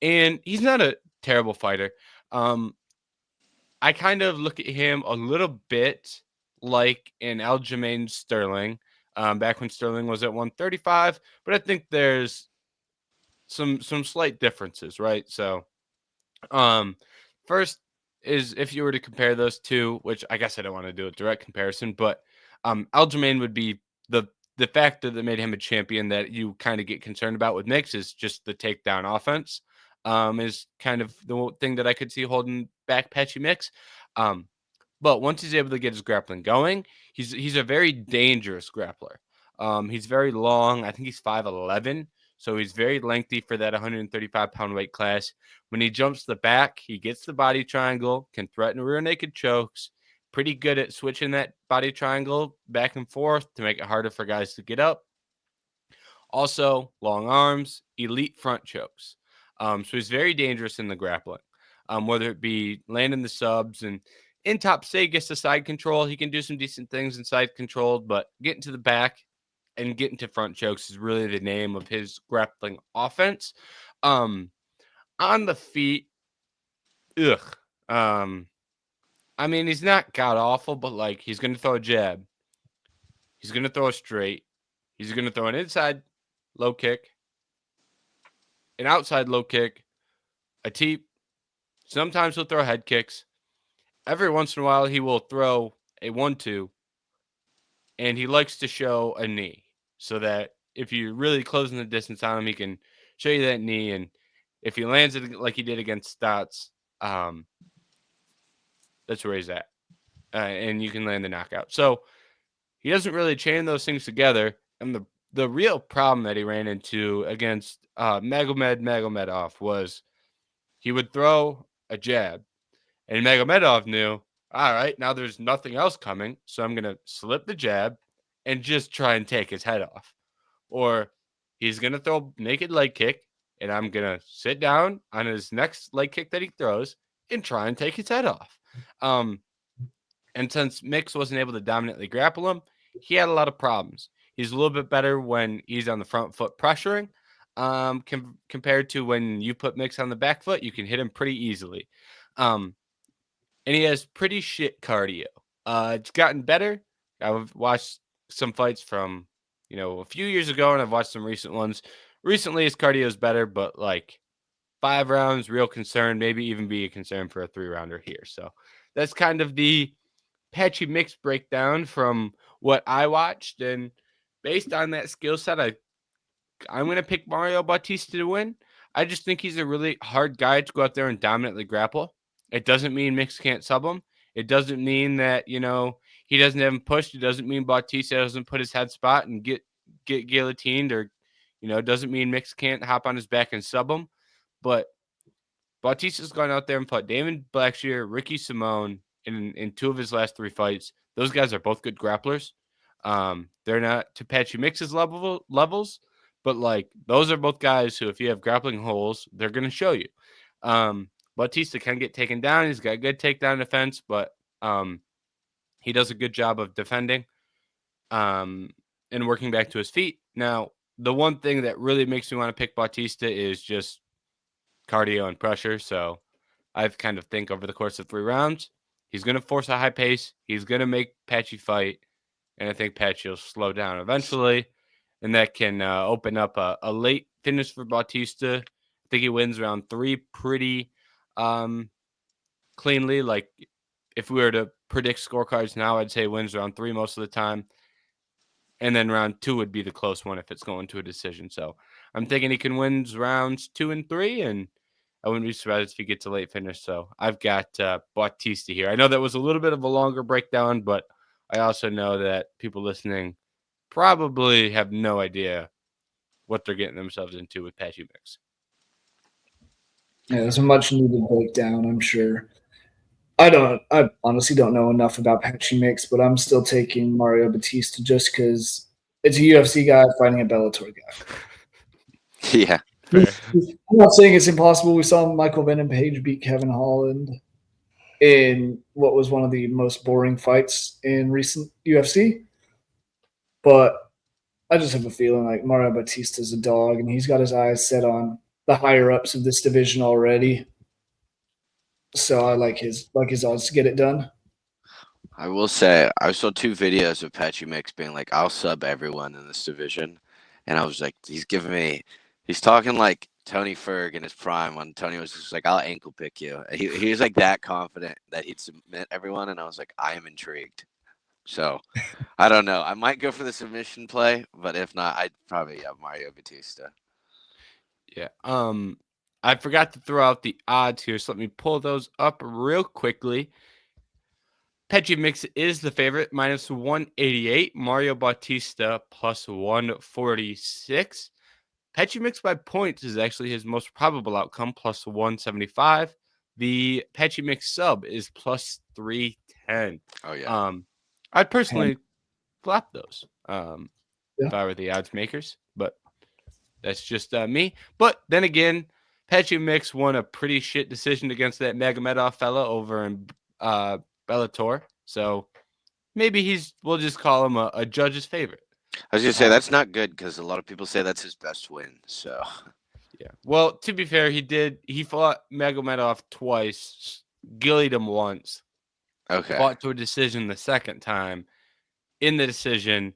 And he's not a terrible fighter. I kind of look at him a little bit like an Aljamain Sterling, back when Sterling was at 135, but I think there's some slight differences, right? So, first is if you were to compare those two, which I guess I don't want to do a direct comparison, but Aljamain would be the factor that made him a champion that you kind of get concerned about with Mix is just the takedown offense. Is kind of the thing that I could see holding back Patchy Mix. But once he's able to get his grappling going, he's a very dangerous grappler. He's very long. I think he's 5'11", So he's very lengthy for that 135-pound weight class. When he jumps the back, he gets the body triangle, can threaten rear naked chokes. Pretty good at switching that body triangle back and forth to make it harder for guys to get up. Also, long arms, elite front chokes. So he's very dangerous in the grappling, whether it be landing the subs and in top say gets the side control. He can do some decent things in side control, but getting to the back and getting to front chokes is really the name of his grappling offense. On the feet, ugh. I mean, he's not god awful, but like he's going to throw a jab. He's going to throw a straight. He's going to throw an inside low kick, an outside low kick, a teep. Sometimes he'll throw head kicks. Every once in a while, he will throw a 1-2, and he likes to show a knee so that if you're really closing the distance on him, he can show you that knee. And if he lands it like he did against Stotts, that's where he's at. And you can land the knockout. So he doesn't really chain those things together. And the real problem that he ran into against Magomedov was he would throw a jab, and Magomedov knew, all right, now there's nothing else coming, so I'm going to slip the jab and just try and take his head off. Or he's going to throw a naked leg kick, and I'm going to sit down on his next leg kick that he throws and try and take his head off. And since Mix wasn't able to dominantly grapple him, he had a lot of problems. He's a little bit better when he's on the front foot pressuring. Compared to when you put Mix on the back foot, you can hit him pretty easily. And he has pretty shit cardio. It's gotten better. I've watched some fights from, a few years ago, and I've watched some recent ones. Recently, his cardio is better, but like 5 rounds, real concern, maybe even be a concern for a 3-rounder here. So that's kind of the Patchy Mix breakdown from what I watched. And based on that skill set, I'm going to pick Mario Bautista to win. I just think he's a really hard guy to go out there and dominantly grapple. It doesn't mean Mix can't sub him. It doesn't mean that, he doesn't have him pushed. It doesn't mean Bautista doesn't put his head spot and get guillotined, or, it doesn't mean Mix can't hop on his back and sub him. But Bautista's gone out there and fought Damon Blackshear, Ricky Simone in 2 of his last 3 fights. Those guys are both good grapplers. They're not to Patchy Mix's levels, but like those are both guys who, if you have grappling holes, they're going to show you. Bautista can get taken down. He's got good takedown defense, but he does a good job of defending and working back to his feet. Now, the one thing that really makes me want to pick Bautista is just cardio and pressure. So I've kind of think over the course of 3 rounds, he's going to force a high pace. He's going to make Patchy fight. And I think Patchy will slow down eventually. And that can open up a late finish for Bautista. I think he wins round 3 pretty cleanly. Like if we were to predict scorecards now, I'd say wins round 3 most of the time. And then round 2 would be the close one if it's going to a decision. So I'm thinking he can win rounds 2 and 3, and I wouldn't be surprised if he gets a late finish. So I've got Bautista here. I know that was a little bit of a longer breakdown, but I also know that people listening probably have no idea what they're getting themselves into with Patchy Mix. Yeah, it's a much needed breakdown, I'm sure. I honestly don't know enough about Patchy Mix, but I'm still taking Mario Bautista just because it's a UFC guy fighting a Bellator guy. Yeah. Fair. I'm not saying it's impossible. We saw Michael Venom Page beat Kevin Holland in what was one of the most boring fights in recent UFC. But I just have a feeling like Mario Bautista's a dog, and he's got his eyes set on the higher ups of this division already. So I like his odds to get it done. I will say I saw 2 videos of Patchy Mix being like, I'll sub everyone in this division. And I was like, he's talking like Tony Ferg in his prime when Tony was just like, I'll ankle pick you. He was like that confident that he'd submit everyone. And I was like, I am intrigued. So I don't know. I might go for the submission play, but if not, I'd probably have Mario Bautista. Yeah. I forgot to throw out the odds here, so let me pull those up real quickly. Patchy Mix is the favorite, minus 188. Mario Bautista plus 146. Patchy mix by points is actually his most probable outcome, plus 175. The Patchy mix sub is plus 310. Oh yeah. I'd personally flop those Yeah. if I were the odds makers, but that's just me. But then again, Patchy mix won a pretty shit decision against that Magomedov fella over in Bellator. So maybe we'll just call him a judge's favorite. I was gonna say that's not good because a lot of people say that's his best win. So Yeah. Well, to be fair, he fought Magomedov twice, gillied him once, okay. fought to a decision the second time. In the decision,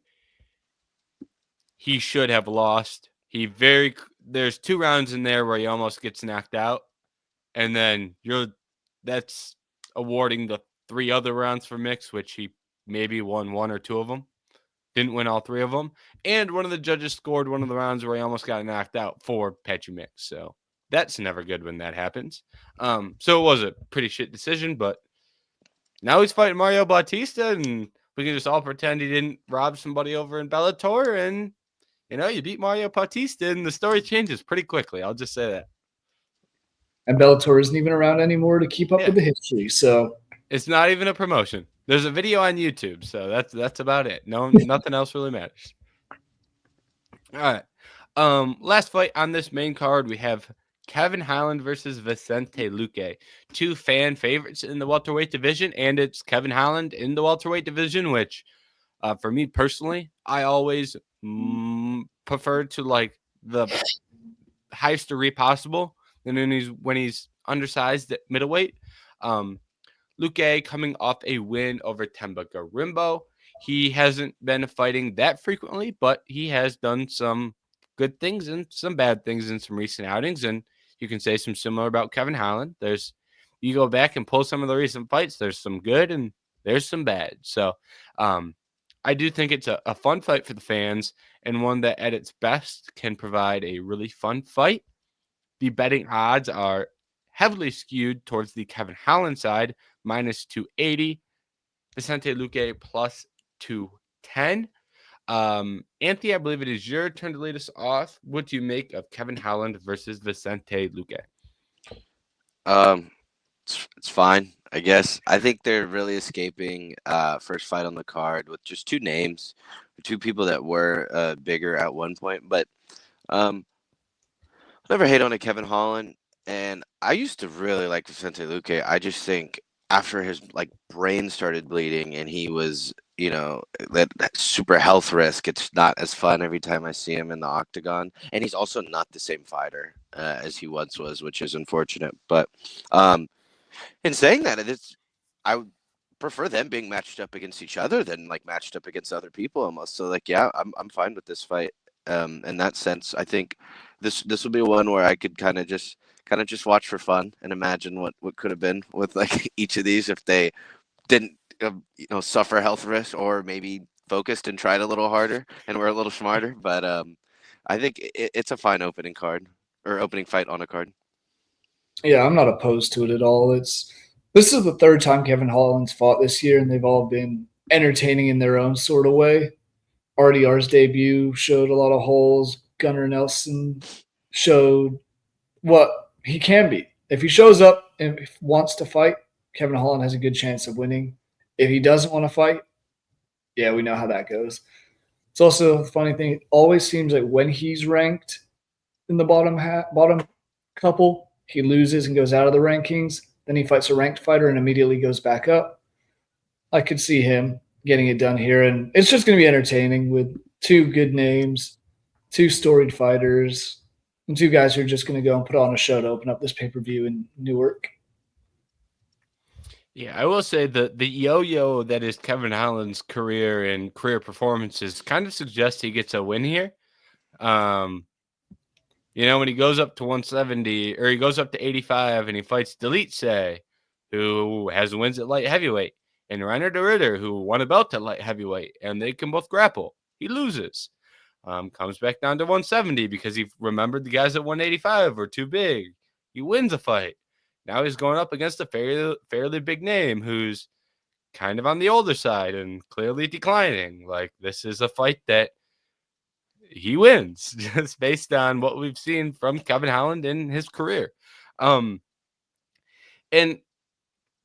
he should have lost. There's 2 rounds in there where he almost gets knocked out, and then that's awarding the 3 other rounds for mix, which he maybe won 1 or 2 of them. Didn't win all 3 of them. And one of the judges scored one of the rounds where he almost got knocked out for Patchy mix. So that's never good when that happens. So it was a pretty shit decision, but now he's fighting Mario Bautista, and we can just all pretend he didn't rob somebody over in Bellator, and you beat Mario Bautista, and the story changes pretty quickly. I'll just say that. And Bellator isn't even around anymore to keep up with the history. So it's not even a promotion. There's a video on YouTube, so that's about it. Nothing else really matters. All right. Last fight on this main card, we have Kevin Holland versus Vicente Luque, 2 fan favorites in the welterweight division, and it's Kevin Holland in the welterweight division, which, for me personally, I always prefer to like the highest degree possible, and then when he's undersized at middleweight. Luque coming off a win over Temba Garimbo. He hasn't been fighting that frequently, but he has done some good things and some bad things in some recent outings. And you can say some similar about Kevin Holland. You go back and pull some of the recent fights, there's some good and there's some bad. So I do think it's a fun fight for the fans, and one that at its best can provide a really fun fight. The betting odds are heavily skewed towards the Kevin Holland side, minus 280. Vicente Luque plus 210. Anthony, I believe it is your turn to lead us off. What do you make of Kevin Holland versus Vicente Luque? It's fine, I guess. I think they're really escaping first fight on the card with just 2 names, 2 people that were bigger at one point. But never hate on a Kevin Holland, and I used to really like Vicente Luque. I just think after his brain started bleeding and he was that super health risk, it's not as fun every time I see him in the octagon. And he's also not the same fighter as he once was, which is unfortunate. But in saying that, I would prefer them being matched up against each other than matched up against other people almost. So yeah, I'm fine with this fight. In that sense, I think this will be one where I could kind of just watch for fun and imagine what could have been with each of these if they didn't suffer health risks, or maybe focused and tried a little harder and were a little smarter. But I think it's a fine opening fight on a card. Yeah, I'm not opposed to it at all. This is the 3rd time Kevin Holland's fought this year, and they've all been entertaining in their own sort of way. RDR's debut showed a lot of holes. Gunnar Nelson showed what he can be. If he shows up and wants to fight, Kevin Holland has a good chance of winning. If he doesn't want to fight, yeah, we know how that goes. It's also a funny thing. It always seems like when he's ranked in the bottom couple, he loses and goes out of the rankings. Then he fights a ranked fighter and immediately goes back up. I could see him getting it done here, and it's just going to be entertaining with 2 good names, 2 storied fighters, and 2 guys who are just going to go and put on a show to open up this pay-per-view in Newark. Yeah, I will say the yo-yo that is Kevin Holland's career and career performances kind of suggests he gets a win here. When he goes up to 170 or he goes up to 85 and he fights Dvalishvili, who has wins at light heavyweight, and Reiner de Ritter, who won a belt at light heavyweight, and they can both grapple. He loses. Comes back down to 170 because he remembered the guys at 185 were too big. He wins a fight. Now he's going up against a fairly big name who's kind of on the older side and clearly declining. This is a fight that he wins just based on what we've seen from Kevin Holland in his career. And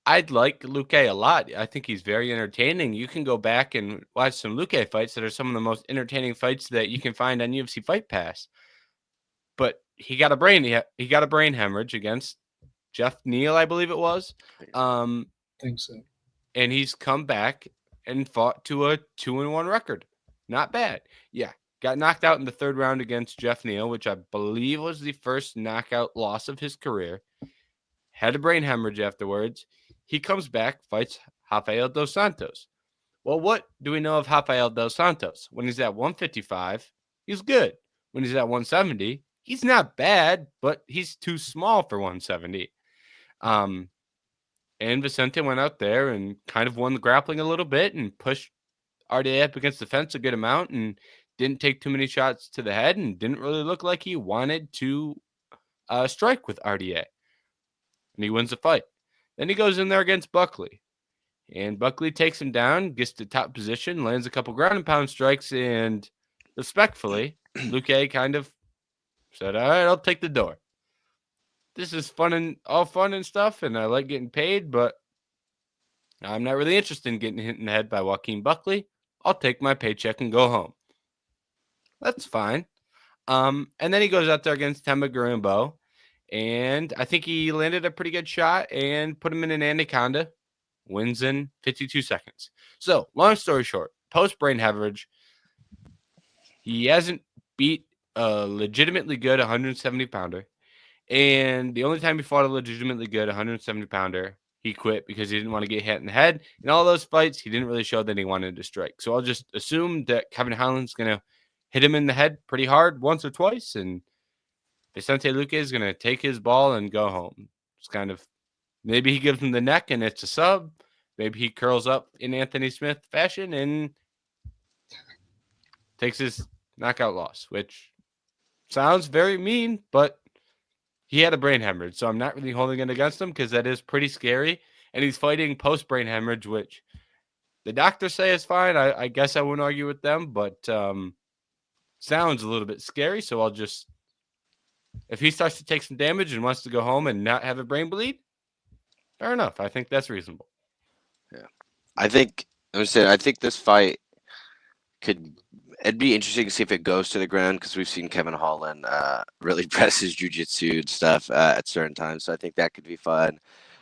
I'd like Luque a lot. I think he's very entertaining. You can go back and watch some Luque fights that are some of the most entertaining fights that you can find on UFC Fight Pass. But he got a brain hemorrhage against Jeff Neal, I believe it was. I think so. And he's come back and fought to a 2-1 record. Not bad. Yeah. Got knocked out in the third round against Jeff Neal, which I believe was the first knockout loss of his career. Had a brain hemorrhage afterwards. He comes back, fights Rafael dos Santos. Well, what do we know of Rafael dos Santos? When he's at 155, he's good. When he's at 170, he's not bad, but he's too small for 170. And Vicente went out there and kind of won the grappling a little bit and pushed RDA up against the fence a good amount and didn't take too many shots to the head and didn't really look like he wanted to strike with RDA. And he wins the fight. Then he goes in there against Buckley. And Buckley takes him down, gets to top position, lands a couple ground and pound strikes, and respectfully, Luque kind of said, all right, I'll take the door. This is fun and stuff, and I like getting paid, but I'm not really interested in getting hit in the head by Joaquin Buckley. I'll take my paycheck and go home. That's fine. And then he goes out there against Temba Garumbo, and I think he landed a pretty good shot and put him in an anaconda. Wins in 52 seconds. So, long story short, post-brain hemorrhage, he hasn't beat a legitimately good 170-pounder. And the only time he fought a legitimately good 170-pounder, he quit because he didn't want to get hit in the head. In all those fights, he didn't really show that he wanted to strike. So I'll just assume that Kevin Holland's going to hit him in the head pretty hard once or twice, and Vicente Luque is going to take his ball and go home. It's kind of, maybe he gives him the neck and it's a sub. Maybe he curls up in Anthony Smith fashion and takes his knockout loss, which sounds very mean, but he had a brain hemorrhage, so I'm not really holding it against him because that is pretty scary. And he's fighting post-brain hemorrhage, which the doctors say is fine. I guess I wouldn't argue with them, but sounds a little bit scary. So I'll just, if he starts to take some damage and wants to go home and not have a brain bleed, fair enough. I think that's reasonable. Yeah, I think this fight it'd be interesting to see if it goes to the ground because we've seen Kevin Holland really press his jiu-jitsu and stuff at certain times. So I think that could be fun.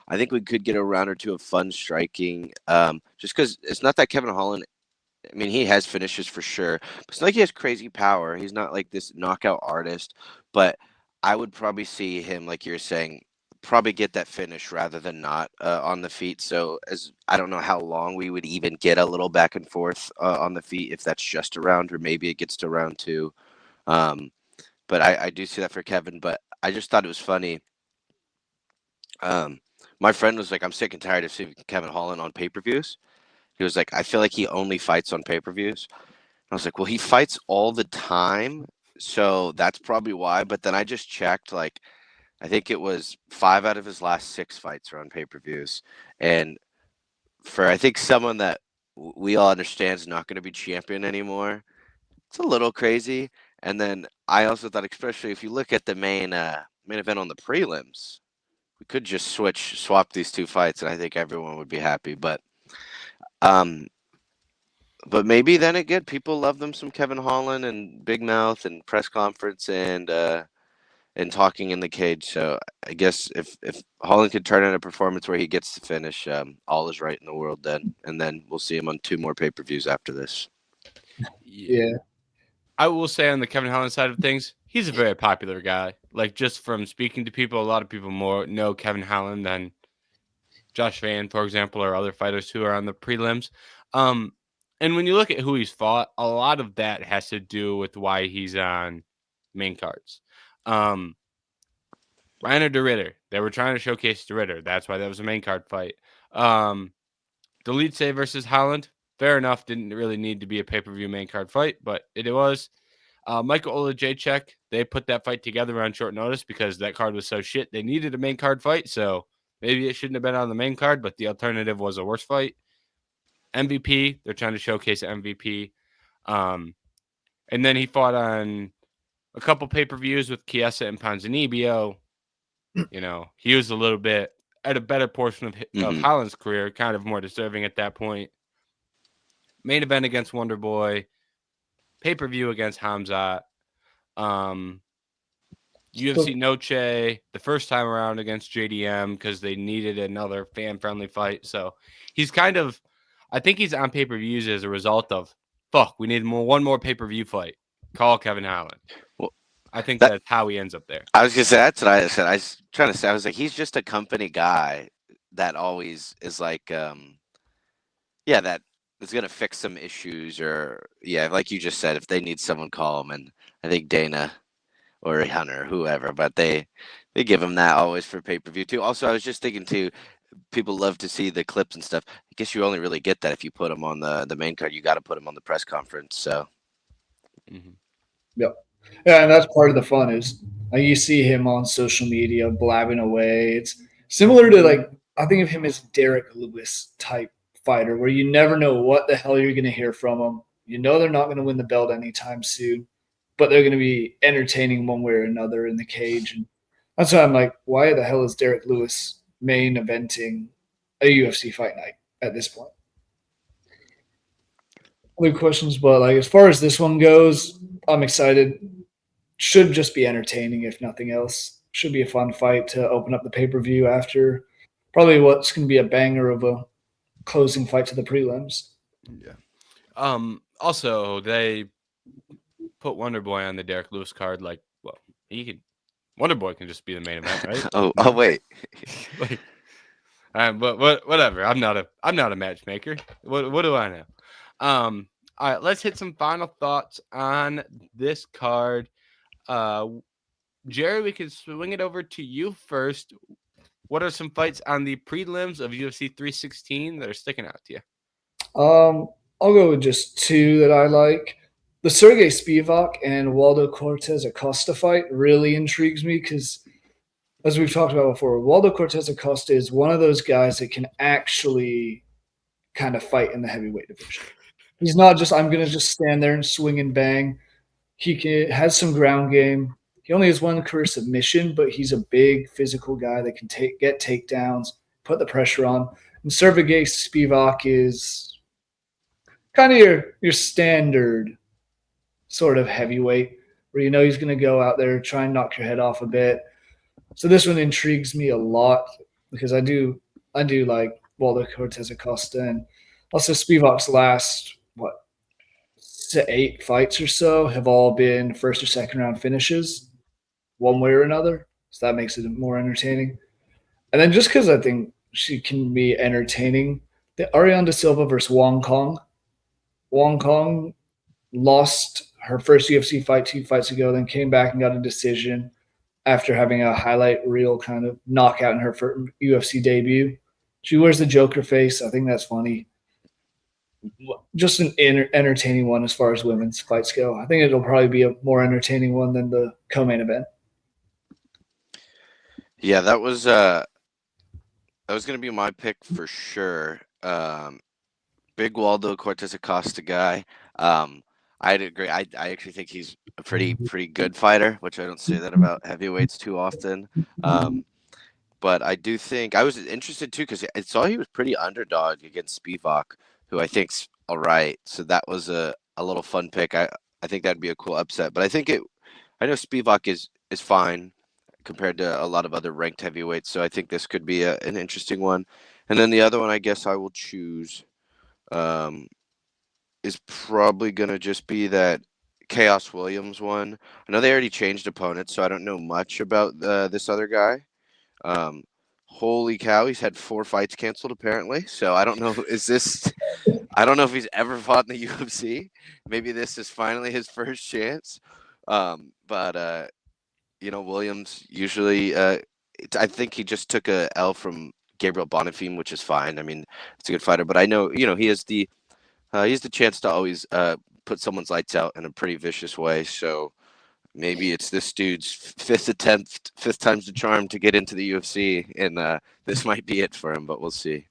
I think we could get a round or two of fun striking just because it's not that Kevin Holland, I mean, he has finishes for sure, but it's not like he has crazy power. He's not like this knockout artist, but I would probably see him, like you're saying, probably get that finish rather than not on the feet. So as I don't know how long we would even get a little back and forth on the feet, if that's just a round or maybe it gets to round two. But I do see that for Kevin, but I just thought it was funny. My friend was like, I'm sick and tired of seeing Kevin Holland on pay-per-views. He was like, I feel like he only fights on pay-per-views. I was like, well, he fights all the time, so that's probably why. But then I just checked, like, I think it was 5 out of his last 6 fights are on pay-per-views. And for, I think, someone that we all understand is not going to be champion anymore, it's a little crazy. And then I also thought, especially if you look at the main event on the prelims, we could just swap these 2 fights, and I think everyone would be happy. But maybe then again, people love them some Kevin Holland and Big Mouth and press conference and talking in the cage. So I guess if Holland could turn in a performance where he gets to finish, all is right in the world then. And then we'll see him on 2 more pay-per-views after this. Yeah. I will say on the Kevin Holland side of things, he's a very popular guy. Like, just from speaking to people, a lot of people more know Kevin Holland than Josh Van, for example, or other fighters who are on the prelims. And when you look at who he's fought, a lot of that has to do with why he's on main cards. Reiner de Ritter, they were trying to showcase de Ritter. That's why that was a main card fight. Dvalishvili versus Holland, fair enough. Didn't really need to be a pay-per-view main card fight, but it was. Michael Olajaychuk, they put that fight together on short notice because that card was so shit. They needed a main card fight, so maybe it shouldn't have been on the main card, but the alternative was a worse fight. MVP, they're trying to showcase MVP. And And then he fought on a couple pay-per-views with Chiesa and Ponzinibbio. He was a little bit at a better portion of Holland's career, kind of more deserving at that point. Main event against Wonder Boy, pay-per-view against Hamzat, UFC Noche the first time around against JDM because they needed another fan-friendly fight. So he's I think he's on pay-per-views as a result of, we need one more pay-per-view fight. Call Kevin Holland. Well, I think that's how he ends up there. I was going to say, that's what I said. I was trying to say, I was like, he's just a company guy that always is like, that is going to fix some issues or, like you just said, if they need someone, call him. And I think Dana or Hunter, whoever, but they give him that always for pay-per-view too. Also, I was just thinking too, people love to see the clips and stuff. I guess you only really get that if you put them on the main card. You got to put them on the press conference. So, Yep. Yeah, and that's part of the fun is you see him on social media blabbing away. It's similar to I think of him as Derek Lewis type fighter, where you never know what the hell you're going to hear from him. You know they're not going to win the belt anytime soon, but they're going to be entertaining one way or another in the cage. And that's why I'm like, why the hell is Derek Lewis main eventing a UFC fight night at this point? Other questions, but as far as this one goes, I'm excited. Should just be entertaining, if nothing else. Should be a fun fight to open up the pay-per-view after probably what's going to be a banger of a closing fight to the prelims. Yeah. Also, they put Wonder Boy on the Derek Lewis card. Wonder Boy can just be the main event, right? oh wait. But whatever. I'm not a matchmaker. What do I know? All right, let's hit some final thoughts on this card. Jerry, we can swing it over to you first. What are some fights on the prelims of UFC 316 that are sticking out to you? I'll go with just two that I like. The Sergey Spivak and Waldo Cortez Acosta fight really intrigues me because, as we've talked about before, Waldo Cortez Acosta is one of those guys that can actually kind of fight in the heavyweight division. He's not just, I'm going to just stand there and swing and bang. He has some ground game. He only has one career submission, but he's a big physical guy that can get takedowns, put the pressure on. And Sergey Spivak is kind of your standard sort of heavyweight where he's going to go out there, try and knock your head off a bit. So this one intrigues me a lot because I do like Waldo Cortez Acosta, and also Spivak's last 8 fights or so have all been first or second round finishes, one way or another. So that makes it more entertaining. And then just because I think she can be entertaining, the Ariane Silva versus Wong Kong. Wong Kong lost her first UFC fight 2 fights ago, then came back and got a decision after having a highlight reel kind of knockout in her first UFC debut. She wears the Joker face. I think that's funny. Just an entertaining one as far as women's fights go. I think it'll probably be a more entertaining one than the co-main event. Yeah, that was going to be my pick for sure. Big Waldo Cortez Acosta guy. I'd agree. I actually think he's a pretty good fighter, which I don't say that about heavyweights too often. But I do think I was interested too because I saw he was pretty underdog against Spivak, who I think's all right. So that was a little fun pick. I think that'd be a cool upset. But I know Spivak is fine compared to a lot of other ranked heavyweights. So I think this could be an interesting one. And then the other one I guess I will choose is probably going to just be that Chaos Williams one. I know they already changed opponents, so I don't know much about this other guy. Holy cow, he's had 4 fights canceled apparently. So I don't know. I don't know if he's ever fought in the UFC. Maybe this is finally his first chance. But Williams usually, I think he just took a L from Gabriel Bonifim, which is fine. I mean, it's a good fighter, but I know, he has the chance to always put someone's lights out in a pretty vicious way. So maybe it's this dude's fifth time's the charm to get into the UFC, and this might be it for him, but we'll see.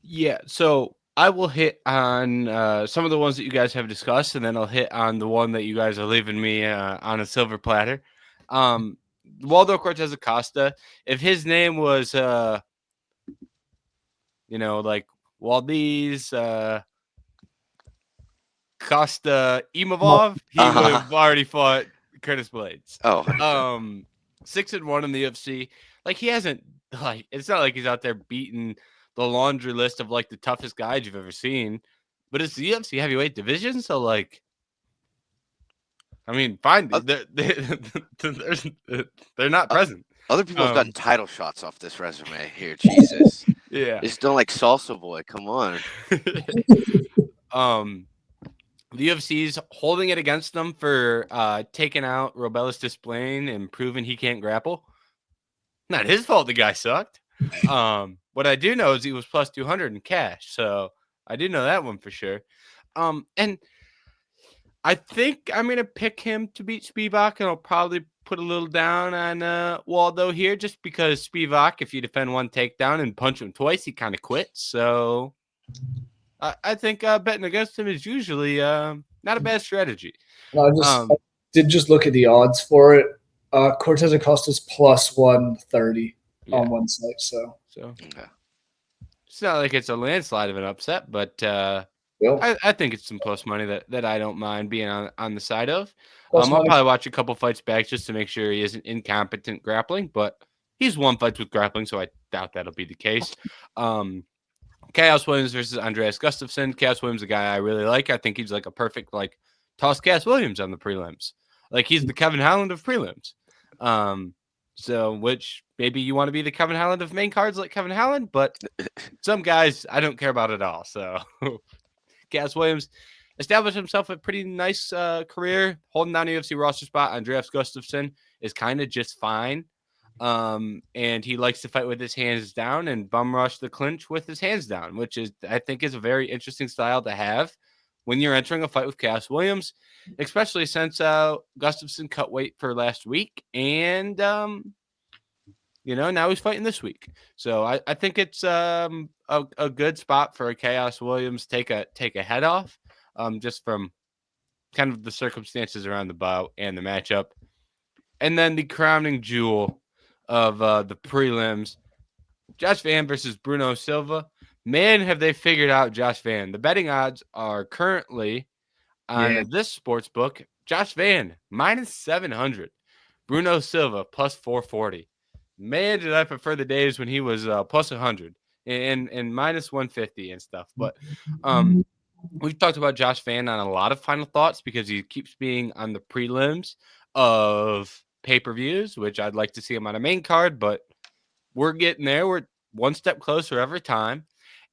Yeah, so I will hit on some of the ones that you guys have discussed, and then I'll hit on the one that you guys are leaving me on a silver platter. Waldo Cortez Acosta. If his name was, like Waldiz Costa Imavov, he would have already fought Curtis Blades. Oh, 100%. 6-1 in the UFC. Like, he hasn't, like, it's not like he's out there beating the laundry list of like the toughest guys you've ever seen, but it's the UFC heavyweight division. So, like, I mean, fine. They're not present. Other people have gotten title shots off this resume here. Jesus. Yeah. Just don't like Salsa Boy. Come on. The UFC's holding it against them for taking out Robelis Desplain and proving he can't grapple. Not his fault the guy sucked. What I do know is he was plus 200 in cash. So I do know that one for sure. And I think I'm going to pick him to beat Spivak, and I'll probably put a little down on Waldo here just because Spivak, if you defend one takedown and punch him twice, he kind of quits. So I think betting against him is usually not a bad strategy. I did just look at the odds for it. Cortez Acosta's plus 130 on one site. So it's not like it's a landslide of an upset, but I think it's some plus money that I don't mind being on the side of. I'll probably watch a couple fights back just to make sure he isn't incompetent grappling, but he's won fights with grappling, so I doubt that'll be the case. Chaos Williams versus Andreas Gustafsson. Chaos Williams, a guy I really like. I think he's like a perfect toss Chaos Williams on the prelims. Like, he's the Kevin Holland of prelims. So which maybe you want to be the Kevin Holland of main cards like Kevin Holland, but some guys I don't care about at all. So Chaos Williams established himself a pretty nice career, holding down a UFC roster spot. Andreas Gustafsson is kind of just fine. And he likes to fight with his hands down and bum rush the clinch with his hands down, which I think is a very interesting style to have when you're entering a fight with Chaos Williams, especially since Gustafsson cut weight for last week, and now he's fighting this week. So I think it's a good spot for a Chaos Williams take a head off, just from kind of the circumstances around the bout and the matchup. And then the crowning jewel of the prelims, Josh Van versus Bruno Silva. Man, have they figured out Josh Van. The betting odds are currently on this sports book. Josh Van, minus 700. Bruno Silva, plus 440. Man, did I prefer the days when he was plus 100 and minus 150 and stuff. But we've talked about Josh Van on a lot of Final Thoughts because he keeps being on the prelims of pay-per-views, which I'd like to see him on a main card, but we're getting there. We're one step closer every time.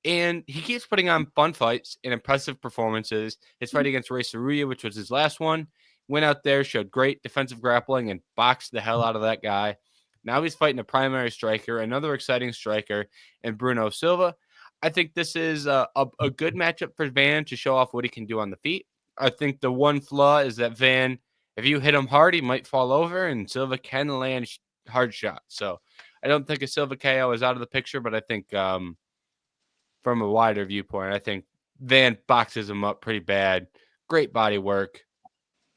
And he keeps putting on fun fights and impressive performances. His fight against Ray Saruya, which was his last one, went out there, showed great defensive grappling, and boxed the hell out of that guy. Now he's fighting a primary striker, another exciting striker, and Bruno Silva. I think this is a good matchup for Van to show off what he can do on the feet. I think the one flaw is that Van, if you hit him hard, he might fall over, and Silva can land hard shots. So I don't think a Silva KO is out of the picture, but I think from a wider viewpoint, I think Van boxes him up pretty bad. Great body work.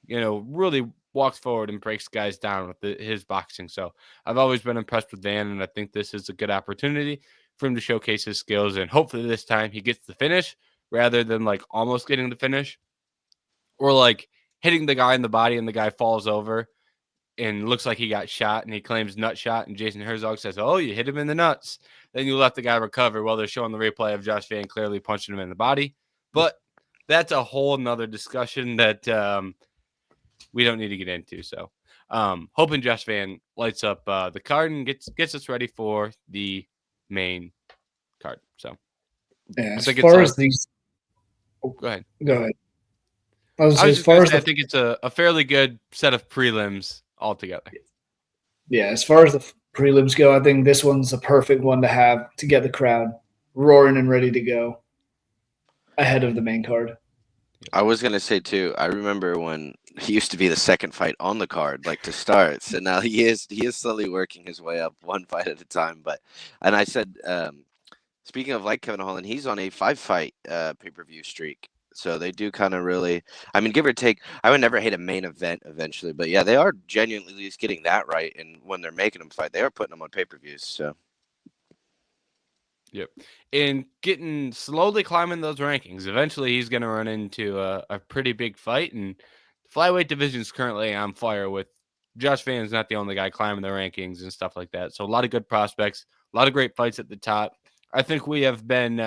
Really walks forward and breaks guys down with his boxing. So I've always been impressed with Van, and I think this is a good opportunity for him to showcase his skills. And hopefully this time he gets the finish rather than almost getting the finish, or hitting the guy in the body and the guy falls over and looks like he got shot and he claims nut shot, and Jason Herzog says, "Oh, you hit him in the nuts." Then you let the guy recover while they're showing the replay of Josh Van clearly punching him in the body. But that's a whole nother discussion that we don't need to get into. So hoping Josh Van lights up the card and gets us ready for the main card. So as far as these, go ahead. I think it's a fairly good set of prelims altogether. Yeah, as far as the prelims go, I think this one's a perfect one to have to get the crowd roaring and ready to go ahead of the main card. I was going to say, too, I remember when he used to be the second fight on the card, to start. So now he is slowly working his way up one fight at a time. And I said speaking of like Kevin Holland, he's on a 5-fight pay-per-view streak. So they do kind of really, I mean, give or take, I would never hate a main event eventually, but yeah, they are genuinely at least getting that right. And when they're making them fight, they are putting them on pay-per-views. So Yep. And getting slowly climbing those rankings. Eventually, he's going to run into a pretty big fight. And the flyweight division is currently on fire with Josh Van's not the only guy climbing the rankings and stuff like that. So a lot of good prospects, a lot of great fights at the top. I think we have been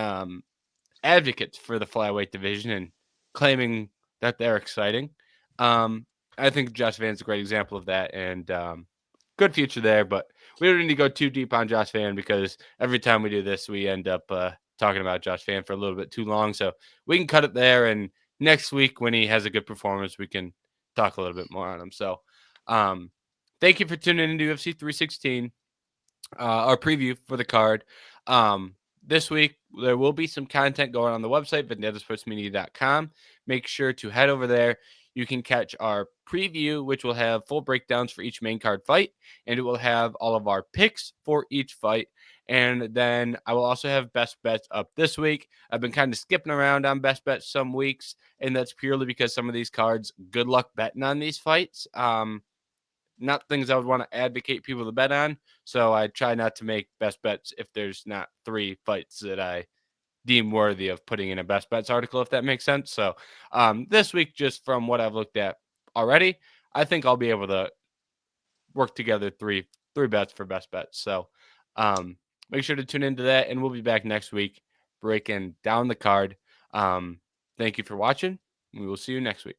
advocates for the flyweight division and claiming that they're exciting. I think Josh Van's a great example of that. And good future there, but we don't need to go too deep on Josh Van because every time we do this, we end up talking about Josh Van for a little bit too long. So we can cut it there. And next week, when he has a good performance, we can talk a little bit more on him. So thank you for tuning into UFC 316, our preview for the card. This week, there will be some content going on the website, vendetta.sportsmedia.com. Make sure to head over there. You can catch our preview, which will have full breakdowns for each main card fight, and it will have all of our picks for each fight. And then I will also have best bets up this week. I've been kind of skipping around on best bets some weeks, and that's purely because some of these cards, good luck betting on these fights. Not things I would want to advocate people to bet on. So I try not to make best bets if there's not 3 fights that I deem worthy of putting in a best bets article, if that makes sense. So this week, just from what I've looked at already, I think I'll be able to work together three bets for best bets. So make sure to tune into that, and we'll be back next week breaking down the card. Thank you for watching. We will see you next week.